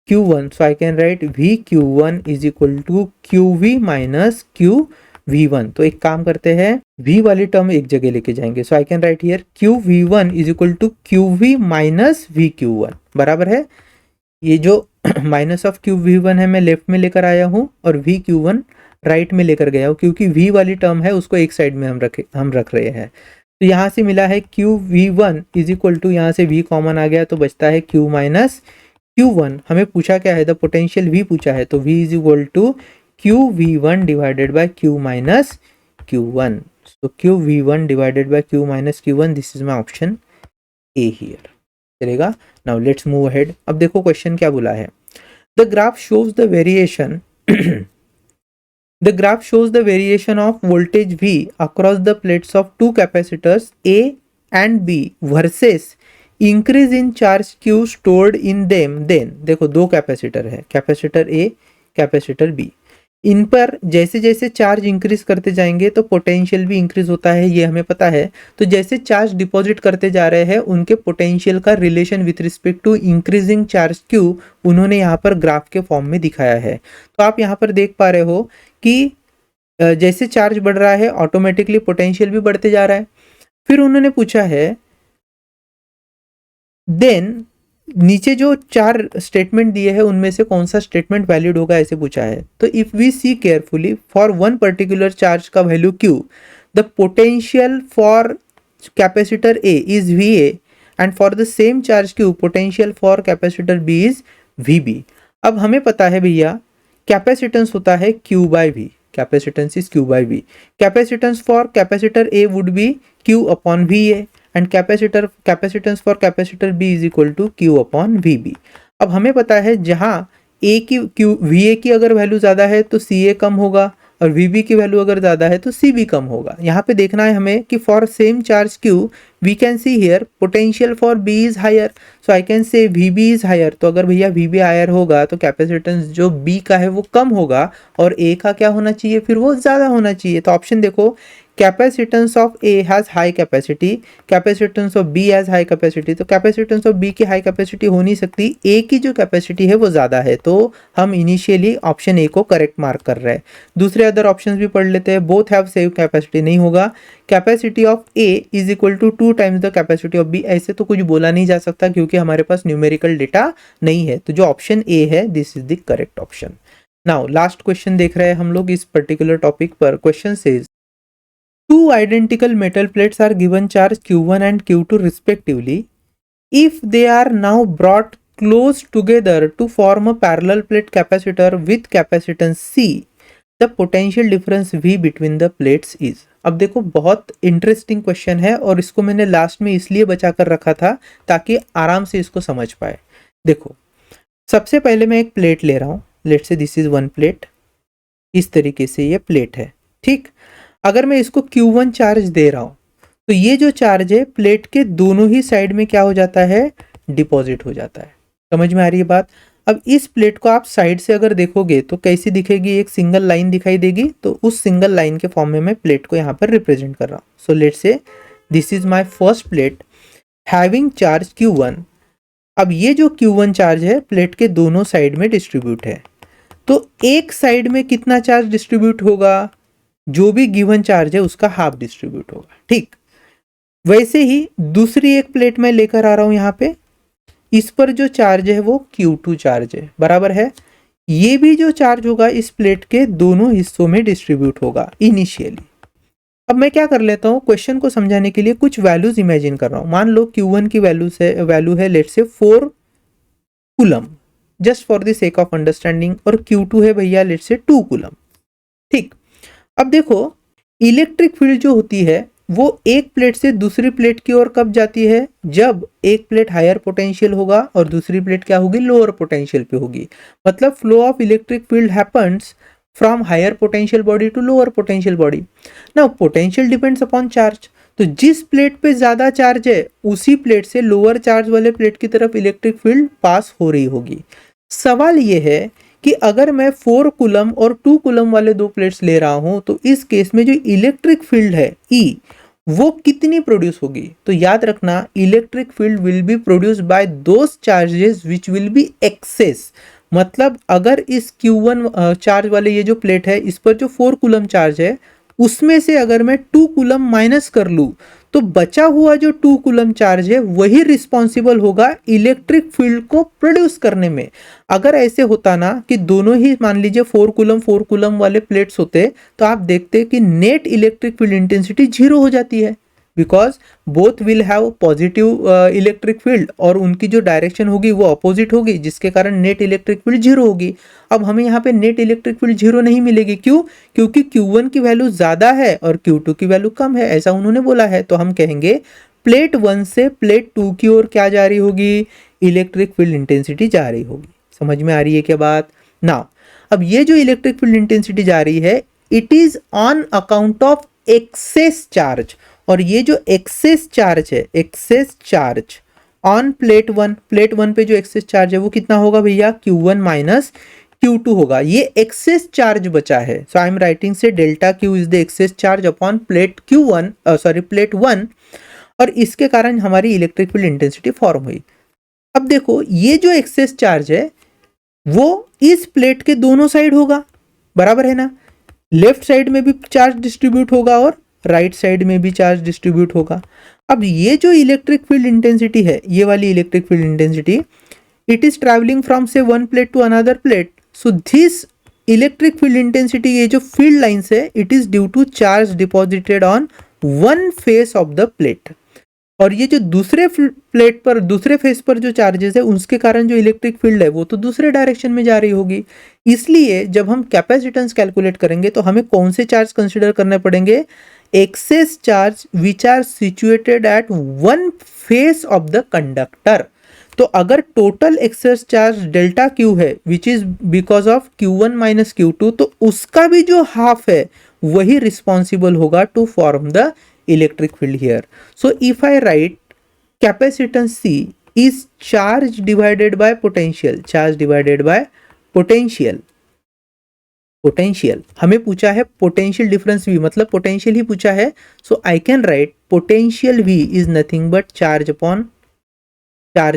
Q1. So I can write V Q1 is equal to QV minus QV1. तो एक काम करते हैं, V वाली टर्म एक जगह लेके जाएंगे. So I can write here QV1 is equal to QV minus VQ1. बराबर है. ये जो माइनस ऑफ QV1 है मैं लेफ्ट में लेकर आया हूँ, और VQ1 राइट में लेकर गया हूँ, क्योंकि V वाली टर्म है उसको एक साइड में हम रख रहे हैं. तो यहाँ से मिला है QV1 इज इक्वल टू, यहाँ से V कॉमन आ गया तो बचता है Q माइनस Q1. हमें पूछा क्या है? द पोटेंशियल V पूछा है, तो V is equal to QV1 divided by Q minus Q1. So QV1 divided by Q minus Q1, this is my option A here. चलेगा. Now let's move ahead. अब देखो क्वेश्चन क्या बोला है. The graph shows the variation of voltage V across the plates of two capacitors A and B versus increase in charge Q stored in them. Then देखो दो capacitor है, capacitor A, capacitor B. इन पर जैसे जैसे charge increase करते जाएंगे तो potential भी इंक्रीज होता है, ये हमें पता है। तो जैसे चार्ज डिपॉजिट करते जा रहे हैं उनके पोटेंशियल का relation with respect to increasing charge Q उन्होंने यहाँ पर ग्राफ के फॉर्म में दिखाया है। तो आप यहाँ पर देख पा रहे हो कि जैसे चार्ज बढ़ रहा है ऑटोमेटिकली पोटेंशियल भी बढ़ते जा रहा है। फिर उन्होंने पूछा है देन नीचे जो चार स्टेटमेंट दिए हैं उनमें से कौन सा स्टेटमेंट वैलिड होगा ऐसे पूछा है। तो if we see carefully for one particular charge का value Q, the potential for capacitor A is V A and for the same charge Q potential for capacitor B is V B. अब हमें पता है भैया capacitance होता है Q by V, capacitance is Q by V. Capacitance for capacitor A would be Q upon V A and capacitance for capacitor B is equal to Q upon V B. अब हमें पता है जहां ए की Q V A की अगर value ज़्यादा है तो सी ए कम होगा और वी बी की वैल्यू अगर ज़्यादा है तो सी बी कम होगा। यहाँ पे देखना है हमें कि for same charge Q we can see here potential for B is higher, so I can say V B is higher. तो अगर भैया वी बी हायर होगा तो कैपेसिटेंस जो बी का है वो कम होगा और ए का क्या होना चाहिए, फिर वो ज़्यादा होना चाहिए। तो ऑप्शन देखो, capacitance of A has high capacity, capacitance of B has high capacity. तो कैपेसिटेंस ऑफ बी की हाई कैपेसिटी हो नहीं सकती, ए की जो कैपेसिटी है वो ज़्यादा है। तो हम इनिशियली ऑप्शन ए को करेक्ट मार्क कर रहे हैं। दूसरे अदर ऑप्शंस भी पढ़ लेते हैं। बोथ हैव सेम कैपेसिटी नहीं होगा। Capacity of A is equal to 2 times the capacity of B, ऐसे तो कुछ बोला नहीं जा सकता क्योंकि हमारे पास न्यूमेरिकल डेटा नहीं है। तो जो ऑप्शन ए है this is the correct option. Now last question देख रहे हैं हम लोग इस पर्टिकुलर टॉपिक पर। Question says two identical metal plates are given charge Q1 and Q2 respectively. If they are now brought close together to form a parallel plate capacitor with capacitance C, the potential difference V between the plates is। अब देखो बहुत interesting question है और इसको मैंने last में इसलिए बचा कर रखा था ताकि आराम से इसको समझ पाए। देखो सबसे पहले मैं एक प्लेट ले रहा हूँ, let's say this is one plate, इस तरीके से ये प्लेट है, ठीक। अगर मैं इसको Q1 चार्ज दे रहा हूँ तो ये जो चार्ज है प्लेट के दोनों ही साइड में क्या हो जाता है, डिपॉजिट हो जाता है। समझ में आ रही है बात। अब इस प्लेट को आप साइड से अगर देखोगे तो कैसी दिखेगी, एक सिंगल लाइन दिखाई देगी। तो उस सिंगल लाइन के फॉर्म में मैं प्लेट को यहाँ पर रिप्रेजेंट कर रहा हूँ। सो let's say this is my first plate having charge Q1। अब ये जो Q1 चार्ज है प्लेट के दोनों साइड में डिस्ट्रीब्यूट है। तो एक साइड में कितना चार्ज डिस्ट्रीब्यूट होगा, जो भी गिवन चार्ज है उसका हाफ डिस्ट्रीब्यूट होगा, ठीक। वैसे ही दूसरी एक प्लेट में लेकर आ रहा हूं, यहाँ पे इस पर जो चार्ज है वो Q2 चार्ज है, बराबर है। ये भी जो चार्ज होगा इस प्लेट के दोनों हिस्सों में डिस्ट्रीब्यूट होगा इनिशियली। अब मैं क्या कर लेता हूँ, क्वेश्चन को समझाने के लिए कुछ वैल्यूज इमेजिन कर रहा हूँ। मान लो Q1 की वैल्यू है let's say 4 coulomb, just for the sake of understanding, और Q2 है भैया लेट्स से 2 कूलम, ठीक। अब देखो इलेक्ट्रिक फील्ड जो होती है वो एक प्लेट से दूसरी प्लेट की ओर कब जाती है, जब एक प्लेट हायर पोटेंशियल होगा और दूसरी प्लेट क्या होगी, लोअर पोटेंशियल पे होगी। मतलब flow of electric field happens from higher potential body to lower potential body. Now potential depends upon charge, तो जिस प्लेट पे ज्यादा चार्ज है उसी प्लेट से लोअर चार्ज वाले प्लेट की तरफ इलेक्ट्रिक फील्ड पास हो रही होगी। सवाल ये है कि अगर मैं 4 कूलम और 2 कूलम वाले दो प्लेट्स ले रहा हूं तो इस केस में जो इलेक्ट्रिक फील्ड है E वो कितनी प्रोड्यूस होगी। तो याद रखना electric field will be produce by those charges which will be excess. मतलब अगर इस Q1 चार्ज वाले ये जो प्लेट है इस पर जो 4 कूलम चार्ज है उसमें से अगर मैं 2 कूलम माइनस कर लूं तो बचा हुआ जो 2 कूलम चार्ज है वही रिस्पॉन्सिबल होगा इलेक्ट्रिक फील्ड को प्रोड्यूस करने में। अगर ऐसे होता ना कि दोनों ही मान लीजिए 4 कूलम वाले प्लेट्स होते तो आप देखते कि नेट इलेक्ट्रिक फील्ड इंटेंसिटी 0 हो जाती है, because both will have positive electric field और उनकी जो डायरेक्शन होगी वो अपोजिट होगी, जिसके कारण नेट इलेक्ट्रिक फील्ड 0 होगी। अब हमें यहाँ पे नेट इलेक्ट्रिक फील्ड 0 नहीं मिलेगी, क्यों, क्योंकि Q1 की वैल्यू ज़्यादा है और Q2 की वैल्यू कम है, ऐसा उन्होंने बोला है। तो हम कहेंगे प्लेट 1 से प्लेट 2 की ओर क्या जा रही होगी, इलेक्ट्रिक फील्ड इंटेंसिटी जा रही होगी। समझ में आ रही है क्या बात। नाउ अब ये जो इलेक्ट्रिक फील्ड इंटेंसिटी जा रही है it is on account of excess charge, और ये जो एक्सेस चार्ज है, एक्सेस चार्ज ऑन प्लेट 1 पे जो एक्सेस चार्ज है वो कितना होगा भैया, Q1 माइनस Q2 होगा, ये एक्सेस चार्ज बचा है। So I am writing say delta Q is the excess charge upon plate plate 1, और इसके कारण हमारी इलेक्ट्रिक फील्ड इंटेंसिटी फॉर्म हुई। अब देखो ये जो एक्सेस चार्ज है वो इस प्लेट के दोनों साइड होगा, बराबर है ना, लेफ्ट साइड में भी चार्ज डिस्ट्रीब्यूट होगा और राइट साइड में भी चार्ज डिस्ट्रीब्यूट होगा। अब ये जो इलेक्ट्रिक फील्ड इंटेंसिटी है, ये वाली electric field intensity, it is travelling from से one plate to another plate. So this electric field intensity, ये जो फील्ड लाइंस है, it is due to charge deposited on one face of the plate. और ये जो दूसरे plate पर, दूसरे फेस पर जो चार्जेस है, उसके कारण जो इलेक्ट्रिक फील्ड है वो तो दूसरे डायरेक्शन में जा रही होगी। इसलिए जब हम कैपेसिटेंस कैलकुलेट करेंगे तो हमें कौन से चार्ज कंसिडर करने पड़ेंगे? Excess charge which are situated at one face of the conductor. तो अगर total excess charge delta Q है which is because of Q1 minus Q2, तो उसका भी जो हाफ है वही रिस्पॉन्सिबल होगा to form the electric field here. So if I write capacitance C is charge divided by potential, charge divided by potential, potential हमें पूछा है potential difference V, मतलब potential ही पूछा है। So I can write potential V is nothing but charge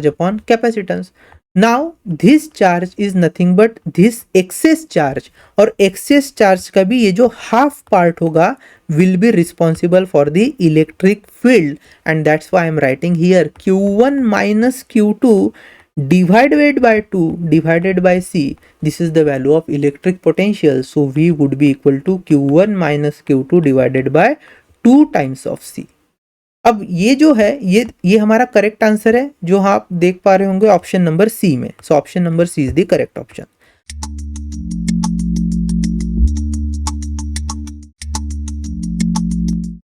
upon capacitance. Now this charge is nothing but this excess charge, और excess charge का भी ये जो half part होगा will be responsible for the electric field, and that's why I am writing here Q1 minus Q2 divided by 2 divided by C. This is the value of electric potential. So V would be equal to Q1 minus Q2 divided by 2 times of C. अब ये जो है ये हमारा correct answer है, जो आप देख पा रहे होंगे ऑप्शन नंबर सी में। So option number C is the correct option.